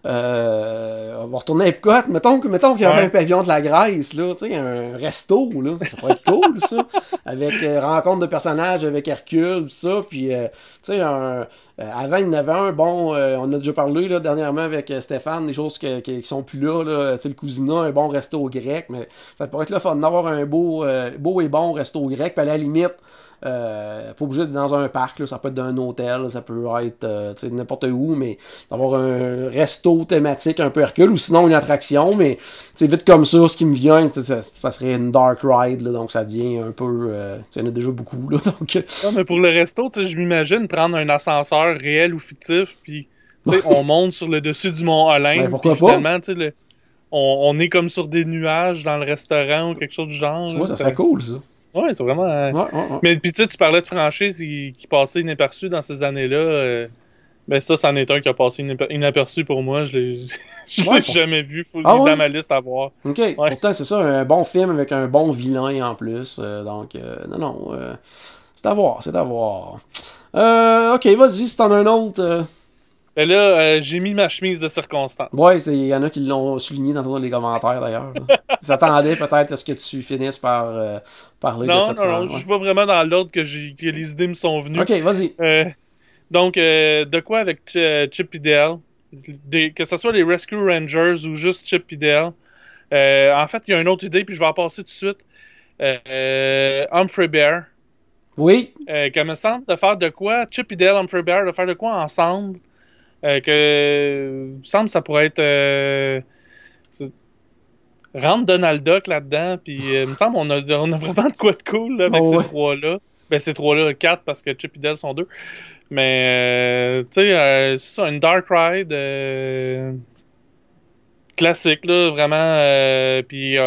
Speaker 2: On va retourner à Epcot. Mettons qu'il y aurait un pavillon de la Grèce, là, tu sais, un resto, là, ça pourrait être cool, ça. Avec rencontre de personnages avec Hercule, tout ça. Puis, tu sais, avant, il y en avait un, bon, on a déjà parlé là, dernièrement avec Stéphane, des choses qui sont plus là, tu sais, le Cousina, un bon resto grec, mais ça pourrait être le fun d'avoir un beau et bon resto grec, puis à la limite, pas obligé d'être dans un parc, là, ça peut être dans un hôtel, ça peut être n'importe où, mais d'avoir un resto thématique un peu Hercule, ou sinon une attraction, mais vite comme ça, ce qui me vient, ça serait une dark ride, là, donc ça devient un peu, il y en a déjà beaucoup, là, donc...
Speaker 3: Non, mais pour le resto, je m'imagine prendre un ascenseur réel ou fictif, puis on monte sur le dessus du mont Olympe,
Speaker 2: ben, pourquoi
Speaker 3: puis finalement, on est comme sur des nuages dans le restaurant ou quelque chose du genre.
Speaker 2: Tu vois, ça serait cool, ça.
Speaker 3: Ouais, c'est vraiment...
Speaker 2: Ouais.
Speaker 3: Mais puis tu parlais de franchise qui passait inaperçue dans ces années-là. Ben ça, c'en est un qui a passé inaperçu pour moi. Je l'ai jamais vu. Faut dans ma liste à voir.
Speaker 2: OK. Ouais. Pourtant, c'est ça, un bon film avec un bon vilain en plus. Donc, non. C'est à voir. OK, vas-y, si t'en as un autre...
Speaker 3: Ben là, j'ai mis ma chemise de circonstance.
Speaker 2: Ouais, il y en a qui l'ont souligné dans les commentaires d'ailleurs. Ils s'attendaient peut-être à ce que tu finisses par parler de cette
Speaker 3: Non, je vais vraiment dans l'ordre que les idées me sont venues.
Speaker 2: OK, vas-y.
Speaker 3: Donc, de quoi avec Chip et Dale, que ce soit les Rescue Rangers ou juste Chip et Dale. En fait, il y a une autre idée, puis je vais en passer tout de suite. Humphrey Bear.
Speaker 2: Oui.
Speaker 3: Que me semble de faire de quoi, Chip et Dale, Humphrey Bear, de faire de quoi ensemble. Me semble que ça pourrait être rentre Donald Duck là-dedans, puis me semble on a vraiment de quoi de cool là, avec ces trois-là. Ben ces trois-là, 4 parce que Chip et Dale sont 2. Mais tu sais, c'est ça, une Dark Ride classique là, vraiment. Puis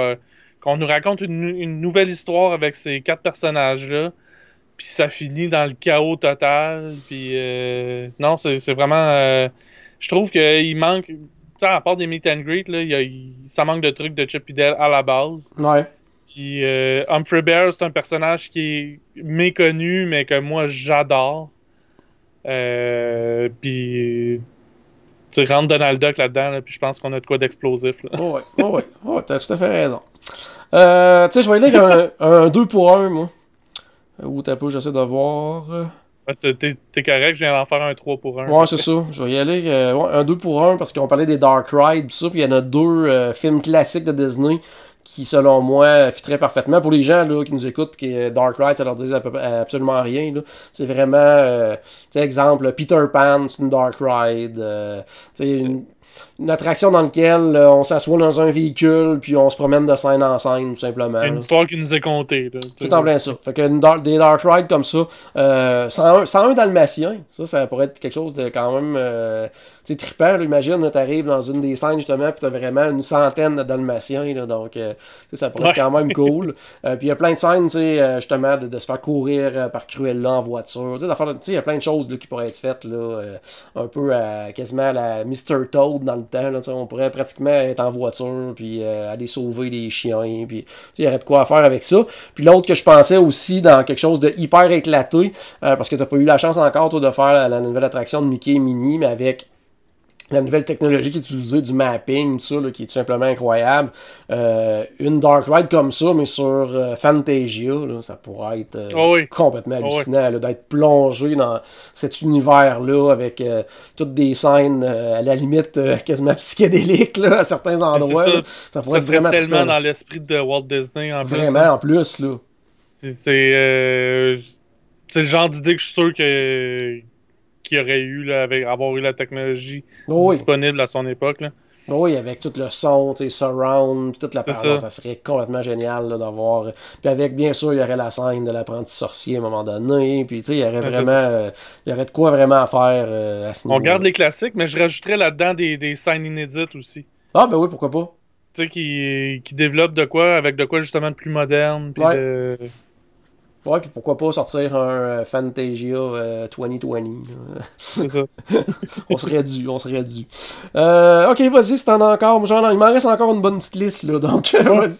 Speaker 3: qu'on nous raconte une nouvelle histoire avec ces 4 personnages-là. Puis ça finit dans le chaos total. Puis non, c'est vraiment... je trouve qu'il manque... Tu sais, à part des meet and greet, là, ça manque de trucs de Chip et Dale à la base.
Speaker 2: Ouais.
Speaker 3: Puis Humphrey Bear, c'est un personnage qui est méconnu, mais que moi, j'adore. Puis... Tu rentres Donald Duck là-dedans, là, puis je pense qu'on a de quoi d'explosif.
Speaker 2: Ouais, t'as tout à fait raison. Tu sais, je vais aller avec un 2 pour 1, moi. Ou t'as peu, j'essaie de voir.
Speaker 3: T'es correct, je viens d'en faire un 3 pour 1.
Speaker 2: Ouais, c'est ça. Je vais y aller un 2 pour 1 parce qu'on parlait des Dark Ride pis ça, puis il y en a 2 films classiques de Disney qui, selon moi, fitteraient parfaitement. Pour les gens là, qui nous écoutent et que Dark Ride, ça leur dit absolument rien. Là. C'est vraiment, tu sais, exemple, Peter Pan, c'est une Dark Ride. Tu sais, une attraction dans laquelle on s'assoit dans un véhicule puis on se promène de scène en scène, tout simplement.
Speaker 3: Une histoire qui nous est contée. Là,
Speaker 2: tout en plein ça. Fait que des Dark Rides comme ça, 101 Dalmatiens, ça pourrait être quelque chose de quand même trippant. Là, imagine, t'arrives dans une des scènes justement puis t'as vraiment une centaine de Dalmatiens, là, donc ça pourrait être quand même cool. Puis il y a plein de scènes, justement, de se faire courir par Cruella en voiture. Il y a plein de choses là, qui pourraient être faites là, un peu quasiment à la Mr. Toad dans le temps. Là, on pourrait pratiquement être en voiture puis aller sauver les chiens. Puis il y aurait de quoi faire avec ça. Puis l'autre que je pensais aussi dans quelque chose de hyper éclaté, parce que t'as pas eu la chance encore toi, de faire la nouvelle attraction de Mickey et Minnie, mais avec la nouvelle technologie qui est utilisée, du mapping, tout ça, là, qui est tout simplement incroyable. Une Dark Ride comme ça, mais sur Fantasia, là, ça pourrait être complètement hallucinant, là, d'être plongé dans cet univers-là avec toutes des scènes à la limite quasiment psychédéliques là, à certains endroits. Ça pourrait être vraiment
Speaker 3: tellement dans l'esprit de Walt Disney en plus.
Speaker 2: Vraiment, en plus, là.
Speaker 3: C'est le genre d'idée que je suis sûr qu'il y aurait eu là, avec avoir eu la technologie disponible à son époque. Là.
Speaker 2: Oui, avec tout le son, tu sais, surround, toute la part, ça serait complètement génial là, d'avoir. Puis avec, bien sûr, il y aurait la scène de l'apprenti sorcier à un moment donné. Puis, tu sais, il y aurait vraiment. Il y aurait de quoi vraiment à faire à ce niveau.
Speaker 3: On garde les classiques, mais je rajouterais là-dedans des scènes inédites aussi.
Speaker 2: Ah, ben oui, pourquoi pas.
Speaker 3: Tu sais, qui développent de quoi, avec de quoi justement de plus moderne. Puis de...
Speaker 2: Ouais, puis pourquoi pas sortir un Fantasia 2020.
Speaker 3: C'est ça.
Speaker 2: on serait dû. Ok, vas-y, si t'en as encore. Genre, il m'en reste encore une bonne petite liste, là, donc vas-y.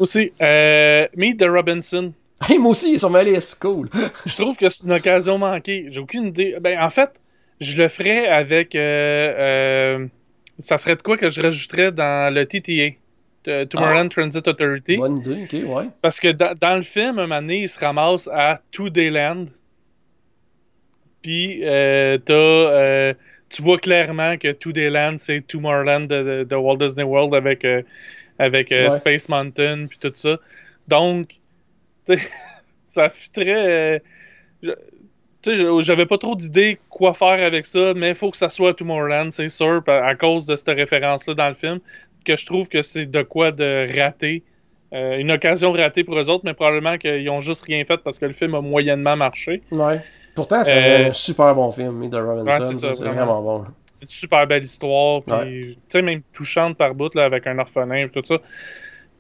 Speaker 3: Aussi, Meet the Robinson.
Speaker 2: Hey, moi aussi, il est sur ma liste, cool.
Speaker 3: Je trouve que c'est une occasion manquée. J'ai aucune idée. Ben, en fait, je le ferais avec... ça serait de quoi que je rajouterais dans le TTA. Tomorrowland Transit Authority.
Speaker 2: Bonne idée, ok, ouais.
Speaker 3: Parce que dans le film, un moment donné, il se ramasse à Two Dayland. Puis, tu vois clairement que Two Dayland, c'est Tomorrowland de Walt Disney World avec Space Mountain, puis tout ça. Donc, ça fitterait... j'avais pas trop d'idées quoi faire avec ça, mais il faut que ça soit Tomorrowland, c'est sûr, à cause de cette référence-là dans le film, que je trouve que c'est de quoi de rater. Une occasion ratée pour eux autres, mais probablement qu'ils ont juste rien fait parce que le film a moyennement marché.
Speaker 2: Ouais. Pourtant, c'est un super bon film, Meet the Robinson.
Speaker 3: Ouais,
Speaker 2: c'est vraiment bon.
Speaker 3: C'est une super belle histoire, puis tu sais, même touchante par bout, là, avec un orphelin et tout ça.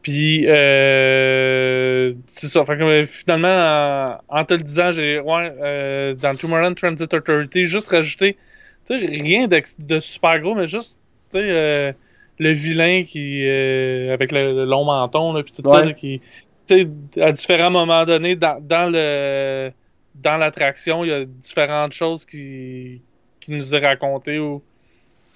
Speaker 3: Puis, c'est ça. Fait que, finalement, en te le disant, dans Tomorrowland Transit Authority, juste rajouter, tu sais, rien de super gros, mais juste, tu sais, le vilain qui, avec le long menton, là, puis tout ça, là, qui, tu sais, à différents moments donnés, dans l'attraction, il y a différentes choses qui nous est racontées ou...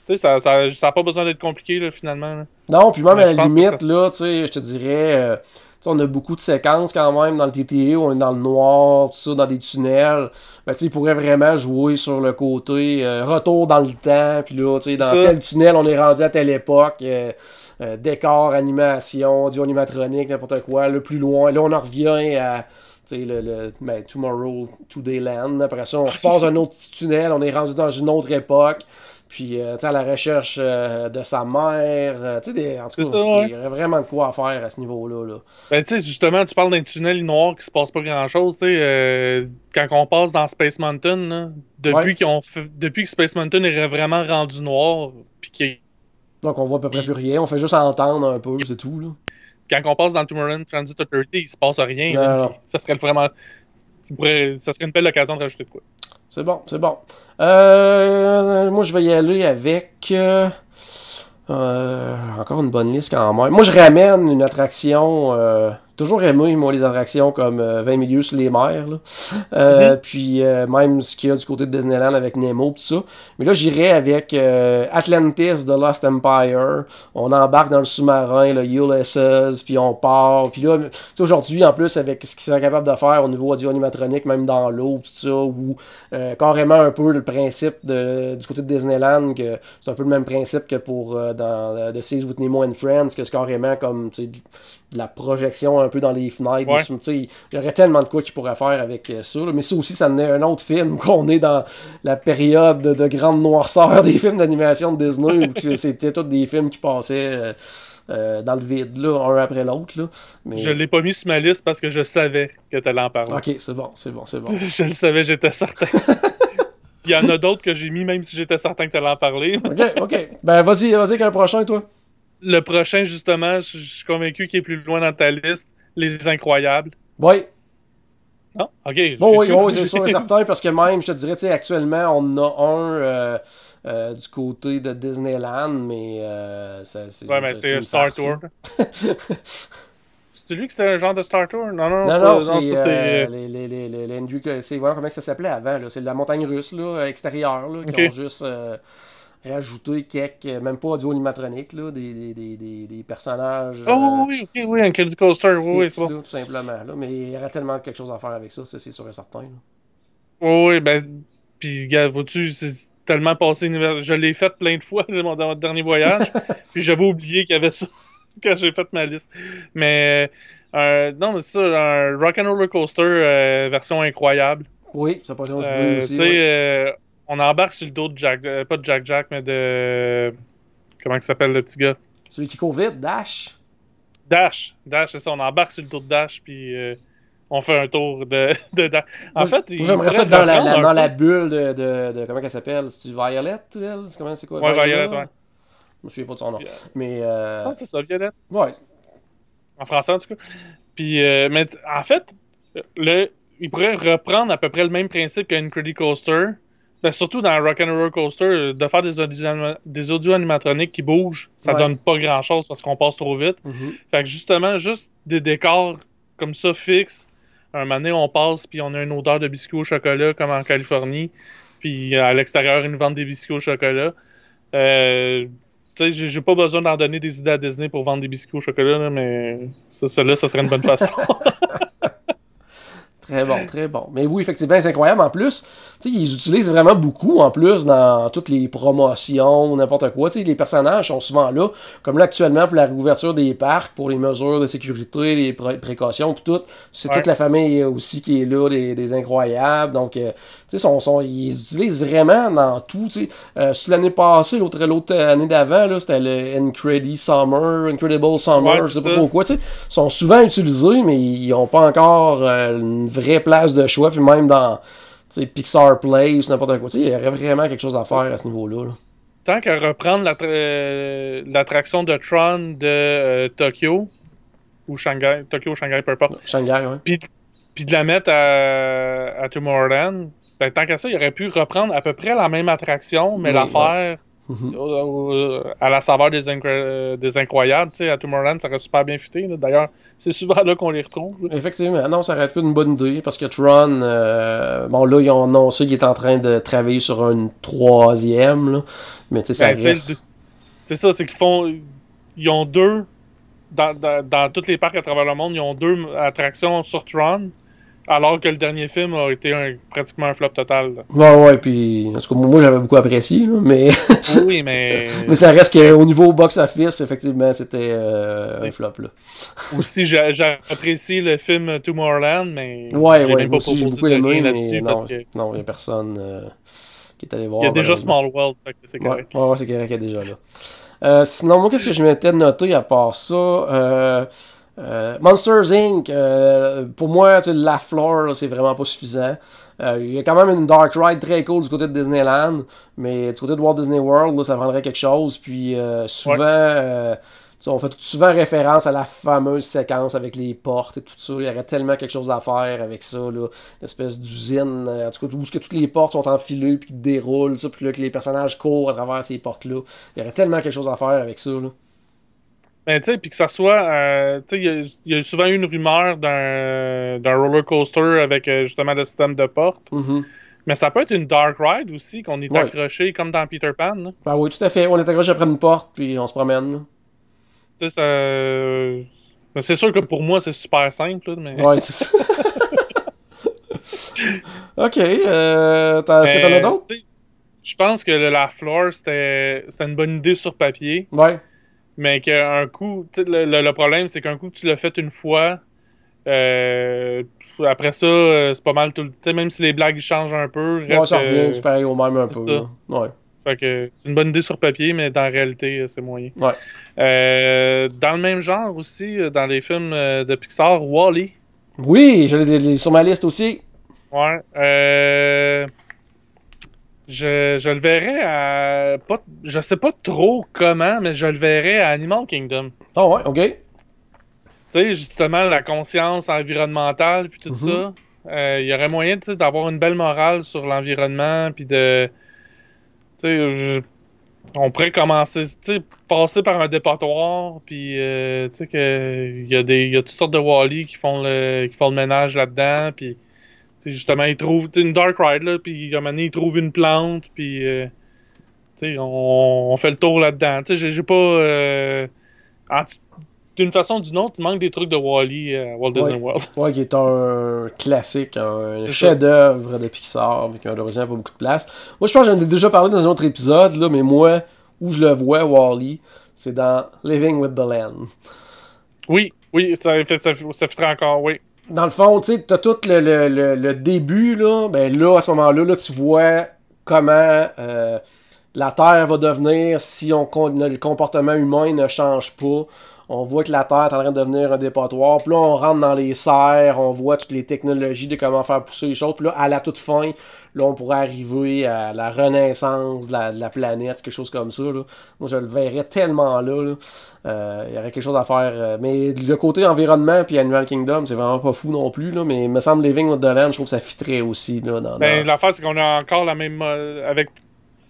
Speaker 3: Tu sais, ça a pas besoin d'être compliqué, là, finalement. Là.
Speaker 2: Non, puis même à la limite, là, tu sais, je te dirais, on a beaucoup de séquences quand même dans le TTA, on est dans le noir, tout ça, dans des tunnels. Ben, tu sais, il pourrait vraiment jouer sur le côté retour dans le temps, puis là, tu sais, dans tel tunnel, on est rendu à telle époque, décor, animation, audio animatronique, n'importe quoi, le plus loin. Là, on en revient à... Tomorrow, Todayland. Après ça, on repasse un autre petit tunnel, on est rendu dans une autre époque. Puis, à la recherche de sa mère. En tout cas, il y aurait vraiment de quoi faire à ce niveau-là. Là.
Speaker 3: Ben, tu sais, justement, tu parles d'un tunnel noir qui se passe pas grand-chose. Quand on passe dans Space Mountain, là, depuis que Space Mountain est vraiment rendu noir, puis
Speaker 2: donc, on voit à peu près plus rien. On fait juste entendre un peu, c'est tout. Là.
Speaker 3: Quand on passe dans Tomorrowland Transit Authority, il se passe rien. Là, ça serait vraiment... ça serait une belle occasion de rajouter de quoi.
Speaker 2: C'est bon. Moi, je vais y aller avec... encore une bonne liste quand même. Moi, je ramène une attraction... toujours aimé, moi, les attractions comme 20 milieux sur les mers. Là. Puis même ce qu'il y a du côté de Disneyland avec Nemo, tout ça. Mais là, j'irais avec Atlantis de Lost Empire. On embarque dans le sous-marin, le Ulysses, puis on part. Puis là, aujourd'hui, en plus, avec ce qu'ils sont capables de faire au niveau audio animatronique, même dans l'eau, tout ça, ou carrément un peu le principe du côté de Disneyland, que c'est un peu le même principe que pour dans The Seas with Nemo and Friends, que c'est carrément comme, tu sais, de la projection un peu dans les fenêtres. Il y aurait tellement de quoi qu'ils pourraient faire avec ça. Là. Mais ça aussi, ça en est un autre film qu'on est dans la période de grande noirceur des films d'animation de Disney où c'était tous des films qui passaient dans le vide, là, un après l'autre. Là. Mais...
Speaker 3: Je l'ai pas mis sur ma liste parce que je savais que tu allais en parler.
Speaker 2: Ok, c'est bon.
Speaker 3: Je le savais, j'étais certain. Il y en a d'autres que j'ai mis même si j'étais certain que tu allais en parler.
Speaker 2: Ok. Ben vas-y qu'un prochain, toi.
Speaker 3: Le prochain, justement, je suis convaincu qu'il est plus loin dans ta liste. Les Incroyables.
Speaker 2: Oui.
Speaker 3: Non? OK.
Speaker 2: Oui, c'est sûr et certain, parce que même, je te dirais, tu sais, actuellement, on a un du côté de Disneyland, mais
Speaker 3: c'est un Star Tour. C'est lui que c'était un genre de Star Tour?
Speaker 2: Non, c'est les voilà comment ça s'appelait avant, là. C'est la montagne russe, là, extérieure, là, qui ont juste... rajouter quelques, même pas audio animatronique, là, des personnages.
Speaker 3: Oui, un Candy Coaster, oui, c'est bon.
Speaker 2: Là, tout simplement. Là, mais il y aurait tellement quelque chose à faire avec ça, c'est sûr et certain. Là.
Speaker 3: Oui, ben, puis, gars, vois-tu, c'est tellement passé. Je l'ai fait plein de fois, c'est mon dernier voyage, puis j'avais oublié qu'il y avait ça quand j'ai fait ma liste. Mais, non, mais c'est ça, un Rock'n'Roller Coaster version incroyable.
Speaker 2: Oui, ça peut être aussi.
Speaker 3: Tu sais, on embarque sur le dos de Jack, pas de Jack, mais de... comment il s'appelle le petit gars?
Speaker 2: Celui qui court vite, Dash.
Speaker 3: Dash, c'est ça, on embarque sur le tour de Dash, puis on fait un tour de Dash. En fait,
Speaker 2: j'aimerais ça dans la bulle de comment elle s'appelle? C'est-tu Violet, elle? C'est quoi?
Speaker 3: Ouais, Violet, ouais.
Speaker 2: Je me souviens pas de son nom. Mais,
Speaker 3: ça, c'est ça, Violet.
Speaker 2: Ouais.
Speaker 3: En français, en tout cas. Puis, mais en fait, il pourrait reprendre à peu près le même principe qu'un Credit Coaster. Ben, surtout dans Rock'n'Roller Coaster, de faire des audio animatroniques qui bougent, ça donne pas grand-chose parce qu'on passe trop vite. Fait que justement, juste des décors comme ça fixes, un moment donné, on passe puis on a une odeur de biscuits au chocolat comme en Californie, puis à l'extérieur, ils nous vendent des biscuits au chocolat. Tu sais, j'ai pas besoin d'en donner des idées à Disney pour vendre des biscuits au chocolat, là, mais ça serait une bonne façon.
Speaker 2: Très bon, très bon. Mais oui, effectivement, c'est incroyable. En plus, ils utilisent vraiment beaucoup, en plus, dans toutes les promotions, n'importe quoi. T'sais, les personnages sont souvent là, comme là actuellement pour la réouverture des parcs, pour les mesures de sécurité, les précautions, puis tout. C'est toute la famille aussi qui est là, des incroyables. Donc, ils utilisent vraiment dans tout. Sous l'année passée, l'autre année d'avant, c'était le Incredible Summer, je sais pas trop quoi. Ils sont souvent utilisés, mais ils n'ont pas encore une vraie place de choix, puis même dans Pixar Play ou n'importe quoi, il y aurait vraiment quelque chose à faire à ce niveau-là. Là.
Speaker 3: Tant qu'à reprendre l'attraction de Tron de Tokyo ou Shanghai, peu importe.
Speaker 2: Shanghai, oui.
Speaker 3: Puis de la mettre à Tomorrowland, ben, tant qu'à ça, il aurait pu reprendre à peu près la même attraction, mais la faire à la saveur des incroyables. À Tomorrowland, ça aurait super bien fité. D'ailleurs, c'est souvent là qu'on les retrouve. Là.
Speaker 2: Effectivement. Non, ça aurait été une bonne idée parce que Tron, bon là, ils ont annoncé qu'il est en train de travailler sur une 3e. Là. Mais tu sais, ça reste...
Speaker 3: C'est ça, c'est ils ont 2, dans tous les parcs à travers le monde, ils ont 2 attractions sur Tron. Alors que le dernier film a été pratiquement un flop total. Là.
Speaker 2: Ouais, puis en tout cas, moi j'avais beaucoup apprécié, là, mais...
Speaker 3: Oui, mais...
Speaker 2: mais ça reste qu'au niveau box-office, effectivement, c'était un flop, là.
Speaker 3: Aussi, j'ai apprécié le film Tomorrowland, mais
Speaker 2: j'ai
Speaker 3: même pas proposé de rien là-dessus,
Speaker 2: parce que... Non, il n'y a personne qui est allé voir.
Speaker 3: Il y a déjà Small World, fait que c'est correct.
Speaker 2: Ouais, c'est correct, il y a déjà là. Sinon, moi, qu'est-ce que je m'étais noté à part ça? Monsters Inc. Pour moi, la floor, c'est vraiment pas suffisant. Il y a quand même une dark ride très cool du côté de Disneyland, mais du côté de Walt Disney World, là, ça vendrait quelque chose. Puis souvent, on fait souvent référence à la fameuse séquence avec les portes et tout ça. Il y aurait tellement quelque chose à faire avec ça, là, une espèce d'usine, en tout cas, où toutes les portes sont enfilées puis qui déroulent, ça, puis là, que les personnages courent à travers ces portes-là. Il y aurait tellement quelque chose à faire avec ça, là.
Speaker 3: Ben, tu sais, puis que ça soit, tu sais, il y a souvent eu une rumeur d'un roller coaster avec justement le système de porte. Mais ça peut être une dark ride aussi, qu'on est accroché comme dans Peter Pan. Là.
Speaker 2: Ben oui, tout à fait. On est accroché après une porte, puis on se promène.
Speaker 3: Tu sais, c'est sûr que pour moi, c'est super simple. Là, mais...
Speaker 2: Ouais, c'est ça. Ok, est-ce que t'en as d'autres?
Speaker 3: Je pense que la floor, c'est une bonne idée sur papier.
Speaker 2: Ouais.
Speaker 3: Mais qu'un coup, le problème, c'est qu'un coup que tu l'as fait une fois, après ça, c'est pas mal tout. Tu sais, même si les blagues changent un peu,
Speaker 2: reste ça revient du pareil au même un peu.
Speaker 3: Ça.
Speaker 2: Ouais.
Speaker 3: Fait que c'est une bonne idée sur papier, mais dans la réalité, c'est moyen.
Speaker 2: Ouais.
Speaker 3: Dans le même genre aussi, dans les films de Pixar, Wall-E.
Speaker 2: Oui, je l'ai sur ma liste aussi.
Speaker 3: Ouais. Je le verrais à... je sais pas trop comment, mais je le verrais à Animal Kingdom.
Speaker 2: Ah ouais, ok.
Speaker 3: Tu sais, justement, la conscience environnementale puis tout ça. Il y aurait moyen d'avoir une belle morale sur l'environnement puis de... Tu sais, on pourrait commencer, tu sais, passer par un dépotoir puis tu sais que il y a toutes sortes de Wall-E qui font le ménage là-dedans puis... Justement, ils trouvent une dark ride, là, puis à un moment donné, ils trouvent une plante, puis on fait le tour là-dedans. J'ai pas... d'une façon ou d'une autre, il manque des trucs de Wall-E à Walt Disney World.
Speaker 2: Ouais, qui est un classique, un chef-d'œuvre de Pixar, mais qui a malheureusement pas beaucoup de place. Moi, je pense que j'en ai déjà parlé dans un autre épisode, là, mais moi, où je le vois, Wall-E, c'est dans Living with the Land.
Speaker 3: Oui, ça fait encore, oui.
Speaker 2: Dans le fond, tu sais, t'as tout le début, là, ben là, à ce moment-là, là, tu vois comment la Terre va devenir, si le comportement humain ne change pas, on voit que la Terre est en train de devenir un dépotoir. Puis là, on rentre dans les serres, on voit toutes les technologies de comment faire pousser les choses. Puis là, à la toute fin, là, on pourrait arriver à la renaissance de la planète, quelque chose comme ça. Là. Moi, je le verrais tellement là. Il y aurait quelque chose à faire. Mais le côté environnement puis Animal Kingdom, c'est vraiment pas fou non plus. Là, mais il me semble Living with the Land, je trouve que ça fitterait aussi. Là,
Speaker 3: l'affaire, c'est qu'on a encore la même...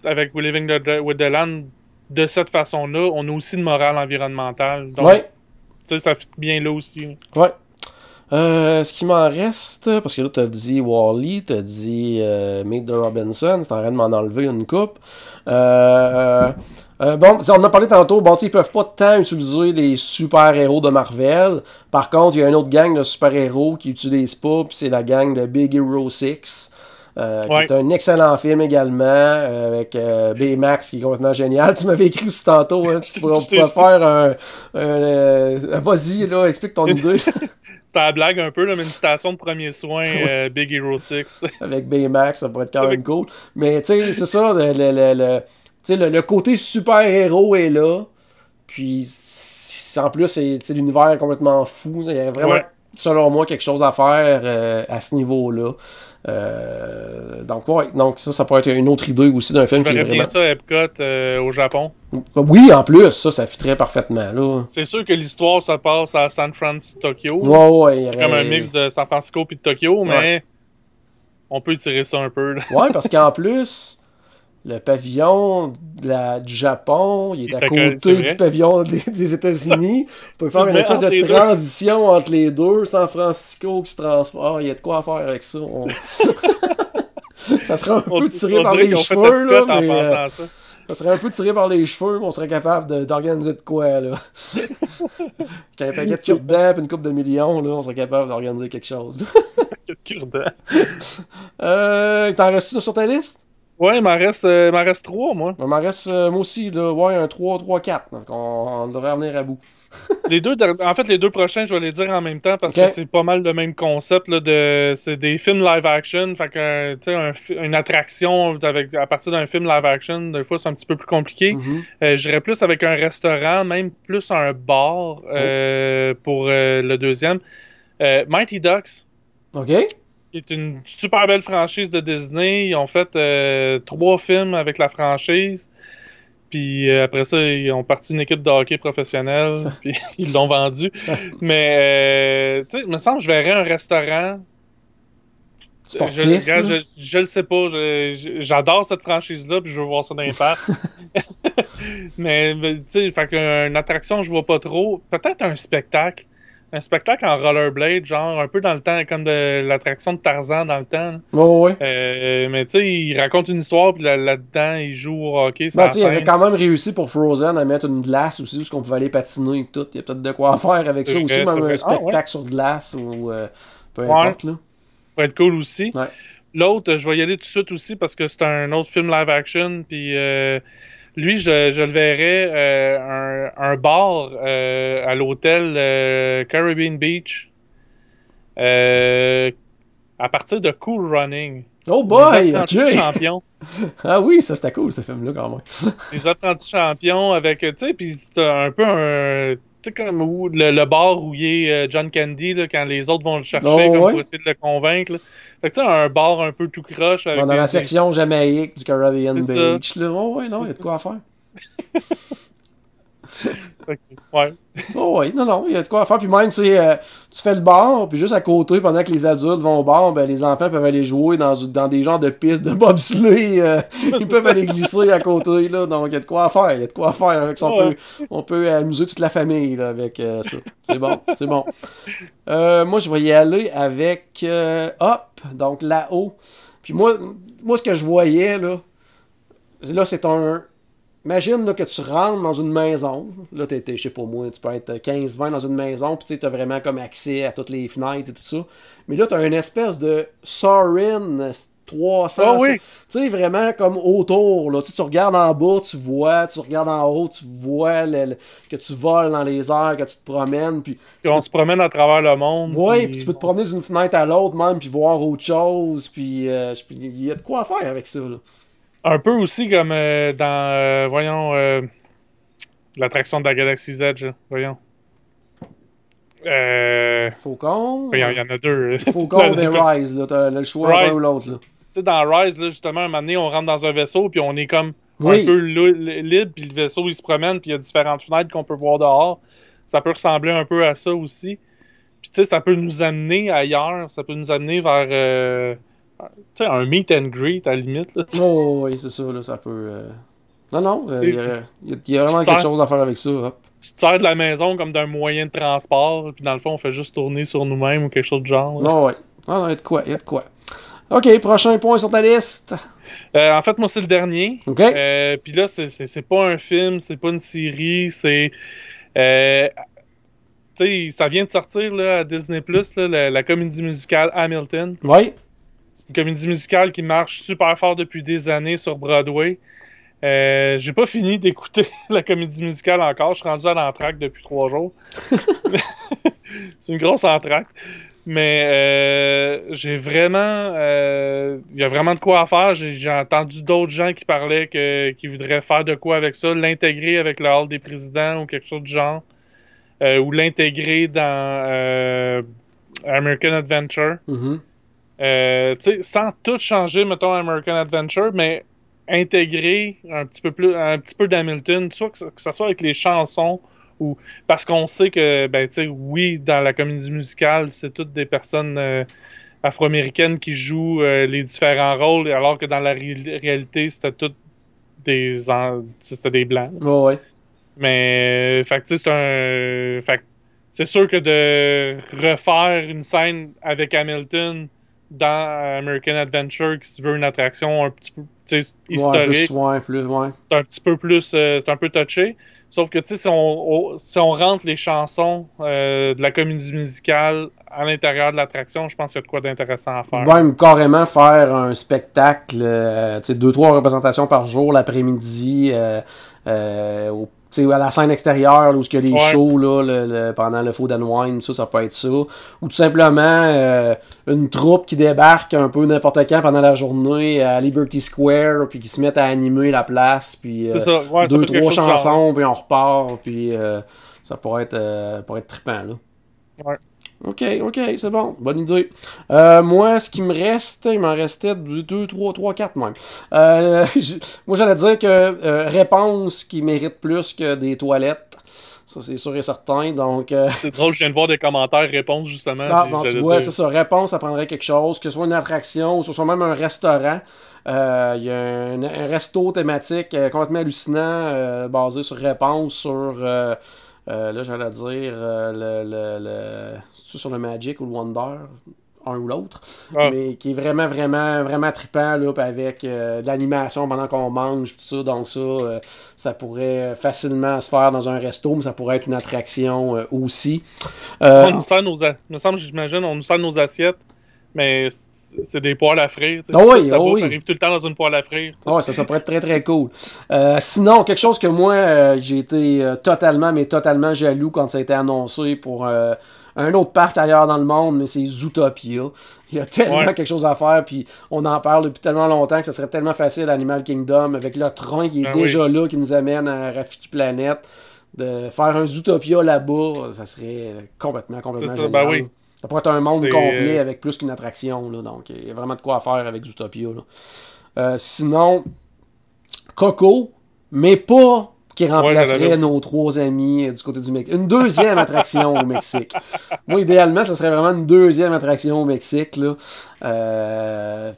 Speaker 3: avec Living with the Land, de cette façon-là, on a aussi une morale environnementale. Donc, tu sais, ça fit bien là aussi.
Speaker 2: Ouais. Ce qui m'en reste, parce que là, t'as dit Wall-E, t'as dit Meet the Robinson, c'est en train de m'en enlever une coupe. Bon, on en a parlé tantôt, bon, ils peuvent pas tant utiliser les super-héros de Marvel. Par contre, il y a une autre gang de super-héros qui n'utilisent pas, puis c'est la gang de Big Hero 6. Qui est un excellent film également, avec Baymax qui est complètement génial. Tu m'avais écrit aussi tantôt, hein, on pourrait faire vas-y, là, explique ton idée.
Speaker 3: C'était la blague un peu, là, mais une citation de premier soin, Big Hero 6.
Speaker 2: Avec Baymax, ça pourrait être quand même cool. Mais tu sais, c'est ça, le côté super-héros est là, puis en plus, c'est l'univers est complètement fou. Il y a vraiment, selon moi, quelque chose à faire à ce niveau-là. Donc ça pourrait être une autre idée aussi d'un film qui est vraiment...
Speaker 3: bien ça Epcot au Japon.
Speaker 2: Oui, en plus, ça fitterait parfaitement là.
Speaker 3: C'est sûr que l'histoire se passe à San Francisco, Tokyo.
Speaker 2: C'est
Speaker 3: comme un mix de San Francisco puis de Tokyo, mais on peut tirer ça un peu.
Speaker 2: Ouais, parce qu'en plus, le pavillon du Japon, il est à côté du pavillon des États-Unis. On peut faire une espèce de transition entre les deux. San Francisco qui se transforme. Il y a de quoi faire avec ça. Ça serait un peu tiré par les cheveux, là. Mais, ça serait un peu tiré par les cheveux, mais on serait capable d'organiser de quoi, là. Avec un paquet de cure-dents et une couple de millions, là, on serait capable d'organiser quelque chose.
Speaker 3: Un paquet de cure-dents.
Speaker 2: T'en restes sur ta liste?
Speaker 3: Ouais, il m'en reste 3, moi.
Speaker 2: Il m'en reste, moi aussi, là, un 3-4. Donc, on devrait revenir à bout.
Speaker 3: Les deux prochains, je vais les dire en même temps parce que c'est pas mal le même concept. Là, c'est des films live-action. Fait que, tu sais, une attraction à partir d'un film live-action, des fois, c'est un petit peu plus compliqué. J'irais plus avec un restaurant, même plus un bar pour le deuxième. Mighty Ducks.
Speaker 2: OK.
Speaker 3: Qui est une super belle franchise de Disney. Ils ont fait 3 films avec la franchise. Puis après ça, ils ont parti une équipe de hockey professionnelle. Puis ils l'ont vendu. Mais, tu sais, il me semble que je verrais un restaurant.
Speaker 2: Sportif.
Speaker 3: Je le sais pas. J'adore cette franchise-là. Puis je veux voir ça dans les parcs. mais tu sais, fait qu'une attraction, je vois pas trop. Peut-être un spectacle. Un spectacle en rollerblade, genre un peu dans le temps, comme de l'attraction de Tarzan dans le temps. Mais tu sais, il raconte une histoire, puis là-dedans, il joue au hockey.
Speaker 2: Il avait quand même réussi pour Frozen à mettre une glace aussi, où on pouvait aller patiner et tout. Il y a peut-être de quoi faire avec ça aussi, même un spectacle sur glace ou peu importe. Là.
Speaker 3: Ça pourrait être cool aussi. L'autre, je vais y aller tout de suite aussi parce que c'est un autre film live-action, puis... lui, je le verrais un bar à l'hôtel Caribbean Beach à partir de Cool Running.
Speaker 2: Oh boy!
Speaker 3: Les apprentis champions.
Speaker 2: Ah oui, ça c'était cool ce film-là quand même.
Speaker 3: Les apprentis champions avec, tu sais, puis c'est un peu un... Tu sais, comme le bar où il est John Candy, là, quand les autres vont le chercher pour essayer de le convaincre. Là. Fait que tu sais, un bar un peu tout croche. Avec
Speaker 2: dans la section Jamaïque du Caribbean Beach. Là. Non, il y a de quoi faire. Non, il y a de quoi faire. Puis même, tu fais le bar, puis juste à côté, pendant que les adultes vont au bar, ben, les enfants peuvent aller jouer dans des genres de pistes de bobsleigh. Ils peuvent aller glisser à côté, là. Donc, il y a de quoi faire. Avec ça. On peut amuser toute la famille, là, avec ça. C'est bon. Moi, je vais y aller avec Up, donc là-haut. Puis moi, ce que je voyais, là, c'est un... Imagine là, que tu rentres dans une maison. Là, je sais pas moi, tu peux être 15-20 dans une maison, puis tu as vraiment comme accès à toutes les fenêtres et tout ça. Mais là, tu as une espèce de Sorin 300. Tu sais, vraiment comme autour. Là. Tu regardes en bas, tu vois. Tu regardes en haut, tu vois que tu voles dans les airs, que tu te promènes. Puis
Speaker 3: on se promène à travers le monde.
Speaker 2: Oui, puis tu peux te promener d'une fenêtre à l'autre même, puis voir autre chose. Puis il y a de quoi faire avec ça. Là.
Speaker 3: Un peu aussi comme dans, voyons, l'attraction de la Galaxy's Edge, là. Voyons.
Speaker 2: Faucon?
Speaker 3: Il y en a deux.
Speaker 2: Faucon et Rise, là. T'as le choix
Speaker 3: Rise.
Speaker 2: d'un ou l'autre, là.
Speaker 3: Tu sais, dans Rise, là, justement, un moment donné, on rentre dans un vaisseau, puis on est comme
Speaker 2: Oui.
Speaker 3: un peu libre, puis le vaisseau, il se promène, puis il y a différentes fenêtres qu'on peut voir dehors. Ça peut ressembler un peu à ça aussi. Puis, tu sais, ça peut nous amener ailleurs. Ça peut nous amener vers, tu sais, un meet and greet, à la limite, là.
Speaker 2: Oh, oui, c'est ça, là, ça peut... Non, il y a vraiment quelque chose à faire avec ça, hop.
Speaker 3: Tu te sers de la maison comme d'un moyen de transport, puis dans le fond, on fait juste tourner sur nous-mêmes ou quelque chose du genre.
Speaker 2: Non, ouais. Non, il y a de quoi. OK, prochain point sur ta liste.
Speaker 3: En fait, moi, c'est le dernier.
Speaker 2: OK.
Speaker 3: Puis là, c'est pas un film, c'est pas une série, c'est... tu sais, ça vient de sortir là, à Disney+, là, la comédie musicale Hamilton.
Speaker 2: Oui.
Speaker 3: Une comédie musicale qui marche super fort depuis des années sur Broadway. J'ai pas fini d'écouter la comédie musicale encore. Je suis rendu à l'entracte depuis 3 jours. C'est une grosse entracte. Mais j'ai vraiment... il y a vraiment de quoi à faire. J'ai entendu d'autres gens qui parlaient qui voudraient faire de quoi avec ça. L'intégrer avec le Hall des présidents ou quelque chose du genre. Ou l'intégrer dans American Adventure.
Speaker 2: Mm-hmm.
Speaker 3: Tu sais, sans tout changer, mettons, American Adventure, mais intégrer un petit peu d'Hamilton, soit que ça soit avec les chansons, ou parce qu'on sait que, ben, tu sais, oui, dans la comédie musicale, c'est toutes des personnes afro-américaines qui jouent les différents rôles, alors que dans la réalité, c'était toutes c'était des blancs.
Speaker 2: Oh, ouais.
Speaker 3: Mais, fait que, tu sais, c'est sûr que de refaire une scène avec Hamilton dans American Adventure qui se veut une attraction un petit peu historique.
Speaker 2: Ouais.
Speaker 3: C'est un petit peu plus c'est un peu touché. Sauf que tu sais si on rentre les chansons de la comédie musicale à l'intérieur de l'attraction, je pense qu'il y a de quoi d'intéressant à faire.
Speaker 2: Même carrément faire un spectacle, tu sais, 2-3 représentations par jour l'après-midi à la scène extérieure, là, où il y a les shows là, pendant le Food and Wine, ça peut être ça. Ou tout simplement une troupe qui débarque un peu n'importe quand pendant la journée à Liberty Square, puis qui se mettent à animer la place, puis 2-3 chansons, puis on repart, puis ça pourrait être trippant, là.
Speaker 3: Ouais.
Speaker 2: OK, c'est bon. Bonne idée. Moi, ce qui me reste, il m'en restait 2, 3, 4 même. Moi, j'allais dire que réponse qui mérite plus que des toilettes. Ça, c'est sûr et certain. Donc,
Speaker 3: c'est drôle, je viens de voir des commentaires réponses, justement.
Speaker 2: Ah, bon, tu vois, c'est ça. Réponse, ça prendrait quelque chose, que ce soit une attraction ou que ce soit même un restaurant. Il y a un resto thématique complètement hallucinant, basé sur réponse, sur... là, j'allais dire sur le Magic ou le Wonder, un ou l'autre, mais qui est vraiment, vraiment, vraiment trippant, là, avec de l'animation pendant qu'on mange, tout ça. Donc ça pourrait facilement se faire dans un resto, mais ça pourrait être une attraction aussi.
Speaker 3: On nous sert j'imagine, on nous sert nos assiettes, mais c'est des poêles à frire.
Speaker 2: Oh oui,
Speaker 3: Ça arrive tout le temps dans une poêle à frire.
Speaker 2: Oh, ça pourrait être très très cool. Sinon, quelque chose que moi, j'ai été totalement jaloux quand ça a été annoncé pour un autre parc ailleurs dans le monde, mais c'est Zootopia. Il y a tellement quelque chose à faire, puis on en parle depuis tellement longtemps que ça serait tellement facile à Animal Kingdom, avec le train qui est déjà là, qui nous amène à Rafiki Planet. De faire un Zootopia là-bas, ça serait complètement génial.
Speaker 3: Ben oui.
Speaker 2: Ça pourrait être un monde complet avec plus qu'une attraction. Là, donc, il y a vraiment de quoi faire avec Zootopia. Là. Sinon, Coco, mais pas qui remplacerait nos 3 amis du côté du Mexique. Une deuxième attraction au Mexique. Moi, idéalement, ça serait vraiment une deuxième attraction au Mexique. Là.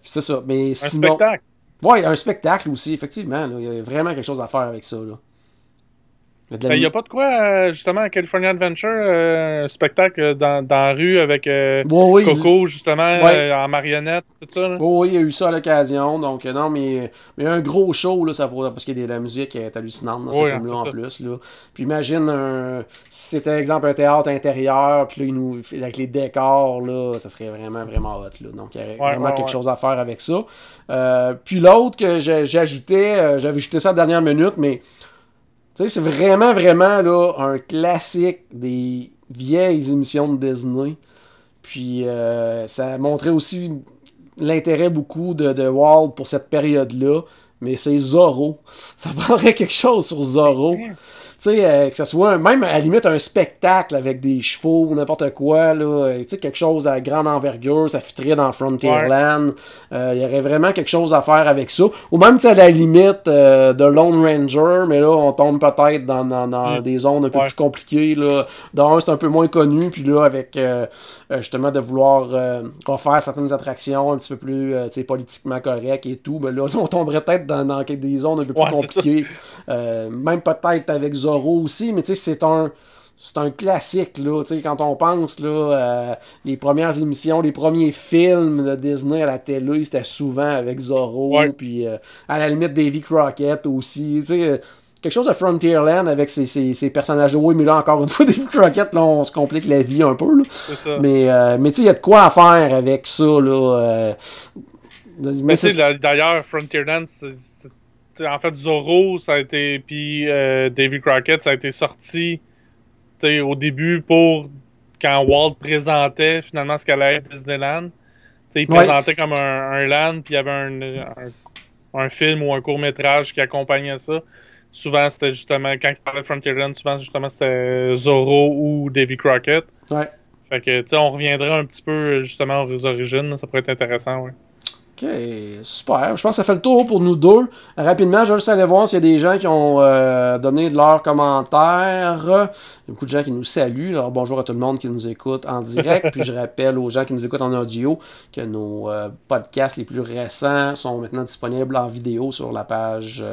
Speaker 2: C'est ça. Mais sinon,
Speaker 3: spectacle.
Speaker 2: Oui, un spectacle aussi, effectivement. Là. Il y a vraiment quelque chose à faire avec ça. Là.
Speaker 3: Il n'y a pas de quoi, justement, à California Adventure, un spectacle dans la rue avec Coco, justement, en marionnette, tout ça. Là.
Speaker 2: Oui, il y a eu ça à l'occasion. Donc, non, mais un gros show, là, ça pourrait, parce que la musique est hallucinante dans ce film-là en plus. Là. Puis imagine, si c'était, exemple, un théâtre intérieur, puis là, avec les décors, là, ça serait vraiment, vraiment hot. Là. Donc, il y aurait vraiment quelque chose à faire avec ça. Puis l'autre que j'avais ajouté ça à la dernière minute, mais... Tu sais, c'est vraiment, vraiment là, un classique des vieilles émissions de Disney. Puis ça a montré aussi l'intérêt beaucoup de Walt pour cette période-là. mais c'est Zorro. Ça prendrait quelque chose sur Zorro. Tu sais, que ce soit même à la limite un spectacle avec des chevaux ou n'importe quoi, là, tu sais, quelque chose à grande envergure, ça fitterait dans Frontierland. Il y aurait vraiment quelque chose à faire avec ça. Ou même, tu sais, à la limite de Lone Ranger, mais là, on tombe peut-être dans des zones un peu plus compliquées. Là. D'un, c'est un peu moins connu, puis là, avec justement de vouloir refaire certaines attractions un petit peu plus politiquement correctes et tout, ben là, on tomberait peut-être dans des zones un peu plus compliquées. Même peut-être avec Zorro aussi, mais tu sais, c'est un classique, là, tu sais, quand on pense, là, les premières émissions, les premiers films de Disney à la télé, c'était souvent avec Zorro, puis à la limite Davy Crockett aussi, tu sais, quelque chose de Frontierland avec ces personnages. Oui, mais là, encore une fois, Davy Crockett, là, on se complique la vie un peu, là.
Speaker 3: C'est ça.
Speaker 2: Mais tu sais, il y a de quoi à faire avec ça, là.
Speaker 3: Mais tu sais, d'ailleurs, Frontierland, en fait, Zorro, ça a été, puis Davy Crockett, ça a été sorti au début pour quand Walt présentait finalement ce qu'allait être Disneyland. Il présentait comme un land, puis il y avait un film ou un court-métrage qui accompagnait ça. Souvent, c'était justement, quand il parlait de Frontierland, souvent, justement, c'était Zorro ou Davy Crockett.
Speaker 2: Ouais.
Speaker 3: Fait que, tu sais, on reviendra un petit peu, justement, aux origines. Ça pourrait être intéressant, ouais.
Speaker 2: Ok, super. Je pense que ça fait le tour pour nous deux. Rapidement, je vais juste aller voir s'il y a des gens qui ont donné de leurs commentaires. Il y a beaucoup de gens qui nous saluent. Alors, bonjour à tout le monde qui nous écoute en direct. Puis je rappelle aux gens qui nous écoutent en audio que nos podcasts les plus récents sont maintenant disponibles en vidéo sur la page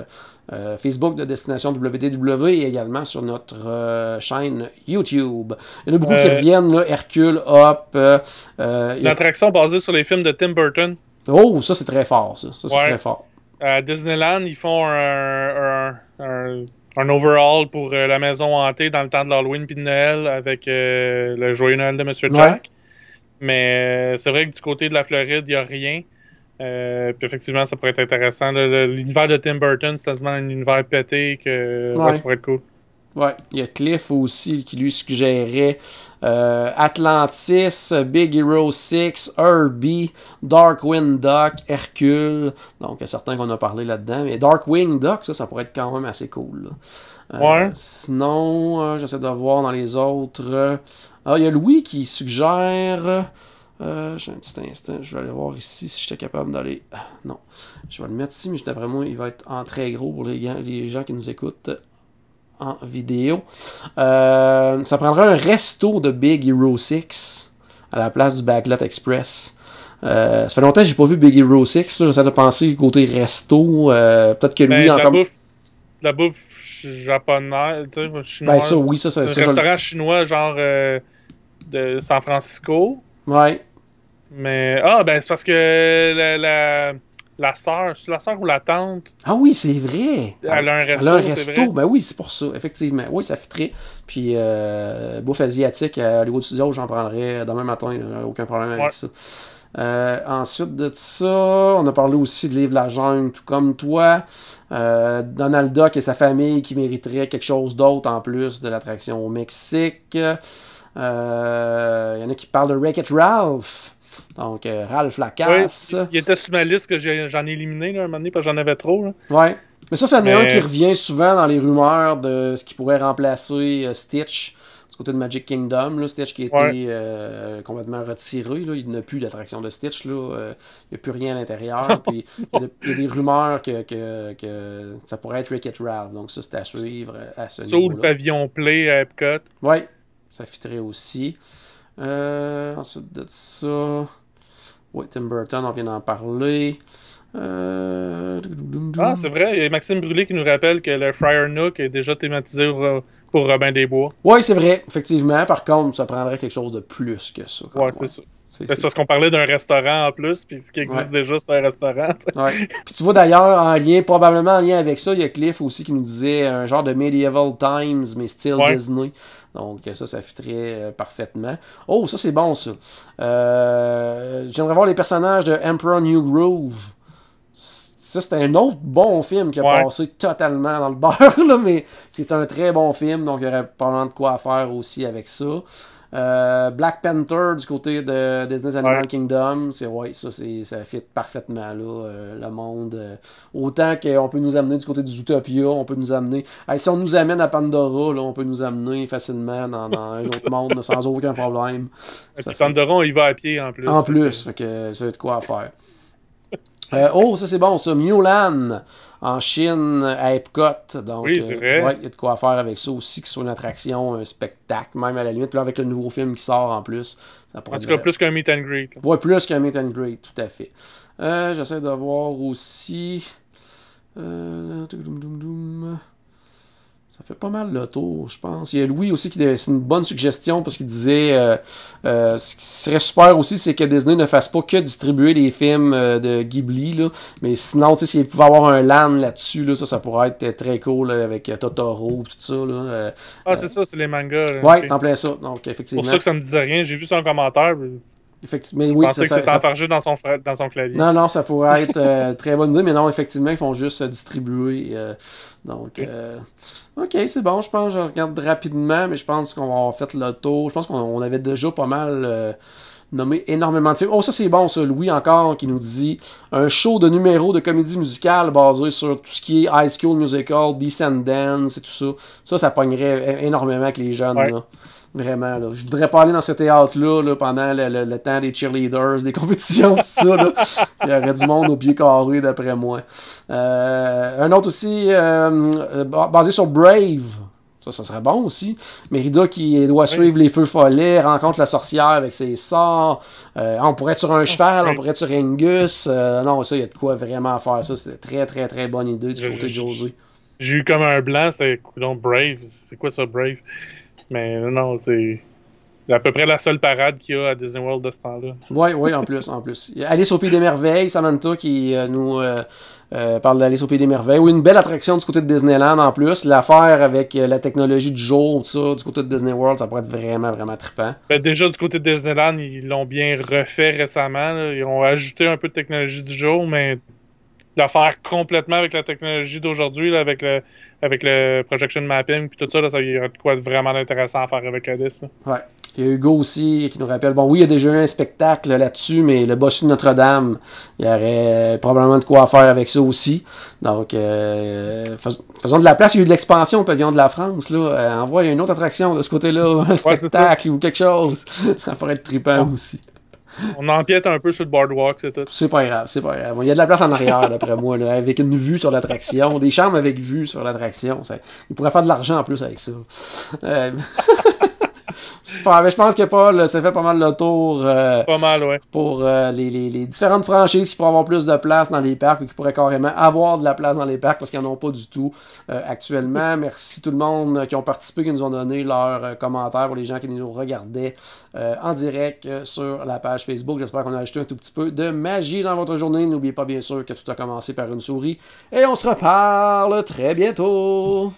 Speaker 2: Facebook de Destination WDW et également sur notre chaîne YouTube. Il y en a beaucoup qui reviennent, là, Hercule, Hop.
Speaker 3: Une attraction basée sur les films de Tim Burton.
Speaker 2: Oh, ça c'est très fort, ça. Ça c'est très fort.
Speaker 3: À Disneyland, ils font un overhaul pour la maison hantée dans le temps de l'Halloween puis de Noël avec le Joyeux Noël de Monsieur Jack. Mais c'est vrai que du côté de la Floride, il n'y a rien. Puis effectivement, ça pourrait être intéressant. L'univers de Tim Burton, c'est tellement un univers pété que ça pourrait être cool.
Speaker 2: Ouais, il y a Cliff aussi qui lui suggérait Atlantis, Big Hero 6, Herbie, Darkwing Duck, Hercule. Donc, il y a certains qu'on a parlé là-dedans. Mais Darkwing Duck, ça pourrait être quand même assez cool. Sinon, j'essaie de voir dans les autres. Il y a Louis qui suggère. J'ai un petit instant, je vais aller voir ici si j'étais capable d'aller. Non, je vais le mettre ici, mais d'après moi, il va être en très gros pour les gens qui nous écoutent en vidéo. Ça prendrait un resto de Big Hero 6 à la place du Backlot Express. Ça fait longtemps que j'ai pas vu Big Hero 6. Là, ça t'a pensé côté resto. Peut-être que lui,
Speaker 3: la bouffe japonaise, chinoise.
Speaker 2: Ben ça, oui, ça.
Speaker 3: Un restaurant chinois, genre de San Francisco.
Speaker 2: Ouais.
Speaker 3: Mais c'est parce que la sœur ou la tante.
Speaker 2: Ah oui, c'est vrai.
Speaker 3: Elle a un resto.
Speaker 2: C'est vrai. Ben oui, c'est pour ça, effectivement. Oui, ça fitterait. Puis, bouffe asiatique à Hollywood Studios, j'en prendrais demain matin. Aucun problème avec ça. Ensuite de ça, on a parlé aussi de Livre la Jungle, tout comme toi. Donald Duck et sa famille qui mériteraient quelque chose d'autre en plus de l'attraction au Mexique. Il y en a qui parlent de Wreck-It Ralph. Donc, Ralph Lacasse.
Speaker 3: Oui, il était sur ma liste que j'en ai éliminé là, un moment donné parce que j'en avais trop. Là.
Speaker 2: Ouais. Mais ça, c'est un qui revient souvent dans les rumeurs de ce qui pourrait remplacer Stitch du côté de Magic Kingdom. Là, Stitch qui a été complètement retiré. Là. Il n'a plus d'attraction de Stitch. Là. Il n'y a plus rien à l'intérieur. Puis, il y a des rumeurs que ça pourrait être Wreck-It Ralph. Donc, ça, c'est à suivre à ce niveau-là.
Speaker 3: Saut le pavillon Play à Epcot.
Speaker 2: Oui, ça fitterait aussi. Ensuite de ça, oui, Tim Burton, on vient d'en parler.
Speaker 3: C'est vrai, il y a Maxime Brûlé qui nous rappelle que le Friar Nook est déjà thématisé pour Robin des Bois.
Speaker 2: Oui, c'est vrai, effectivement. Par contre, ça prendrait quelque chose de plus que ça.
Speaker 3: Oui, c'est ça. C'est parce qu'on parlait d'un restaurant en plus, puis ce qui existe déjà, c'est un restaurant.
Speaker 2: Ouais. Puis tu vois d'ailleurs, probablement en lien avec ça, il y a Cliff aussi qui nous disait un genre de Medieval Times, mais style Disney. Donc ça fitterait parfaitement. Oh, ça c'est bon ça. J'aimerais voir les personnages de Emperor New Groove. Ça, c'était un autre bon film qui a passé totalement dans le beurre, là, mais qui est un très bon film, donc il y aurait probablement de quoi faire aussi avec ça. Black Panther du côté de Disney's Animal Kingdom, ça fit parfaitement là, le monde. Autant qu'on peut nous amener du côté du Zootopia, on peut nous amener. Si on nous amène à Pandora, là, on peut nous amener facilement dans un autre monde là, sans aucun problème.
Speaker 3: Et puis Pandora, on y va à pied en plus.
Speaker 2: En plus, fait que ça va être quoi à faire. Ça c'est bon, ça. Mulan en Chine, à Epcot. Donc,
Speaker 3: oui, c'est vrai.
Speaker 2: Il y a de quoi faire avec ça aussi, que ce soit une attraction, un spectacle, même à la limite. Puis là, avec le nouveau film qui sort en plus. Ça
Speaker 3: en tout cas, plus qu'un meet and greet.
Speaker 2: Oui, plus qu'un meet and greet, tout à fait. J'essaie de voir aussi. Ça fait pas mal le tour, je pense. Il y a Louis aussi c'est une bonne suggestion parce qu'il disait ce qui serait super aussi, c'est que Disney ne fasse pas que distribuer les films de Ghibli, là, mais sinon, tu sais, s'il pouvait avoir un LAN là-dessus, là, ça pourrait être très cool là, avec Totoro et tout ça. Là,
Speaker 3: c'est ça, c'est les mangas.
Speaker 2: Ouais, c'est en plein ça. Donc, effectivement.
Speaker 3: C'est pour ça que ça me disait rien. J'ai vu son commentaire.
Speaker 2: Effectivement,
Speaker 3: je pensais que c'était enfargé dans son clavier.
Speaker 2: Non, ça pourrait être très bonne idée, mais non, effectivement, ils font juste distribuer. Donc, OK, c'est bon, je pense que je regarde rapidement, mais je pense qu'on va avoir fait le tour. Je pense qu'on avait déjà pas mal nommé énormément de films. Oh, ça c'est bon, ça, Louis encore, qui nous dit un show de numéros de comédie musicale basé sur tout ce qui est High School Musical, Descendants et tout ça. Ça pognerait énormément avec les jeunes, là. Vraiment, là. Je voudrais pas aller dans ce théâtre-là là, pendant le temps des cheerleaders, des compétitions, tout ça. Là. Il y aurait du monde au pied carré, d'après moi. Un autre aussi, basé sur Brave. Ça serait bon aussi. Mérida qui doit suivre les feux follets, rencontre la sorcière avec ses sorts. On pourrait être sur un cheval, on pourrait être sur Angus. Non, ça, il y a de quoi vraiment faire ça. C'était très, très, très bonne idée du côté de José.
Speaker 3: J'ai eu comme un blanc, c'était Brave. C'est quoi ça, Brave? Mais non, c'est à peu près la seule parade qu'il y a à Disney World de ce temps-là. Oui,
Speaker 2: en plus. Alice au Pays des Merveilles, Samantha qui nous parle d'Alice au Pays des Merveilles. Oui, une belle attraction du côté de Disneyland en plus. L'affaire avec la technologie du jour, tout ça, du côté de Disney World, ça pourrait être vraiment, vraiment trippant.
Speaker 3: Déjà, du côté de Disneyland, ils l'ont bien refait récemment. Là. Ils ont ajouté un peu de technologie du jour, mais l'affaire complètement avec la technologie d'aujourd'hui, là, avec le projection mapping puis tout ça, ça y a de quoi de vraiment intéressant à faire avec Alice.
Speaker 2: Ouais. Il y a Hugo aussi qui nous rappelle, bon oui, il y a déjà eu un spectacle là-dessus, mais le bossu de Notre-Dame, il y aurait probablement de quoi faire avec ça aussi. Donc, faisons de la place. Il y a eu de l'expansion au pavillon de la France. Là. Envoie une autre attraction de ce côté-là, un spectacle ou quelque chose. Ça pourrait être trippant aussi.
Speaker 3: On empiète un peu sur le boardwalk, c'est tout.
Speaker 2: C'est pas grave. Il y a de la place en arrière, d'après moi, là, avec une vue sur l'attraction. Des chambres avec vue sur l'attraction. Il pourrait faire de l'argent en plus avec ça. Super, mais je pense que Paul, ça fait pas mal le tour
Speaker 3: pas mal, ouais.
Speaker 2: Pour les différentes franchises qui pourraient avoir plus de place dans les parcs ou qui pourraient carrément avoir de la place dans les parcs parce qu'ils n'en ont pas du tout actuellement. Merci tout le monde qui ont participé, qui nous ont donné leurs commentaires pour les gens qui nous regardaient en direct sur la page Facebook. J'espère qu'on a ajouté un tout petit peu de magie dans votre journée. N'oubliez pas bien sûr que tout a commencé par une souris et on se reparle très bientôt.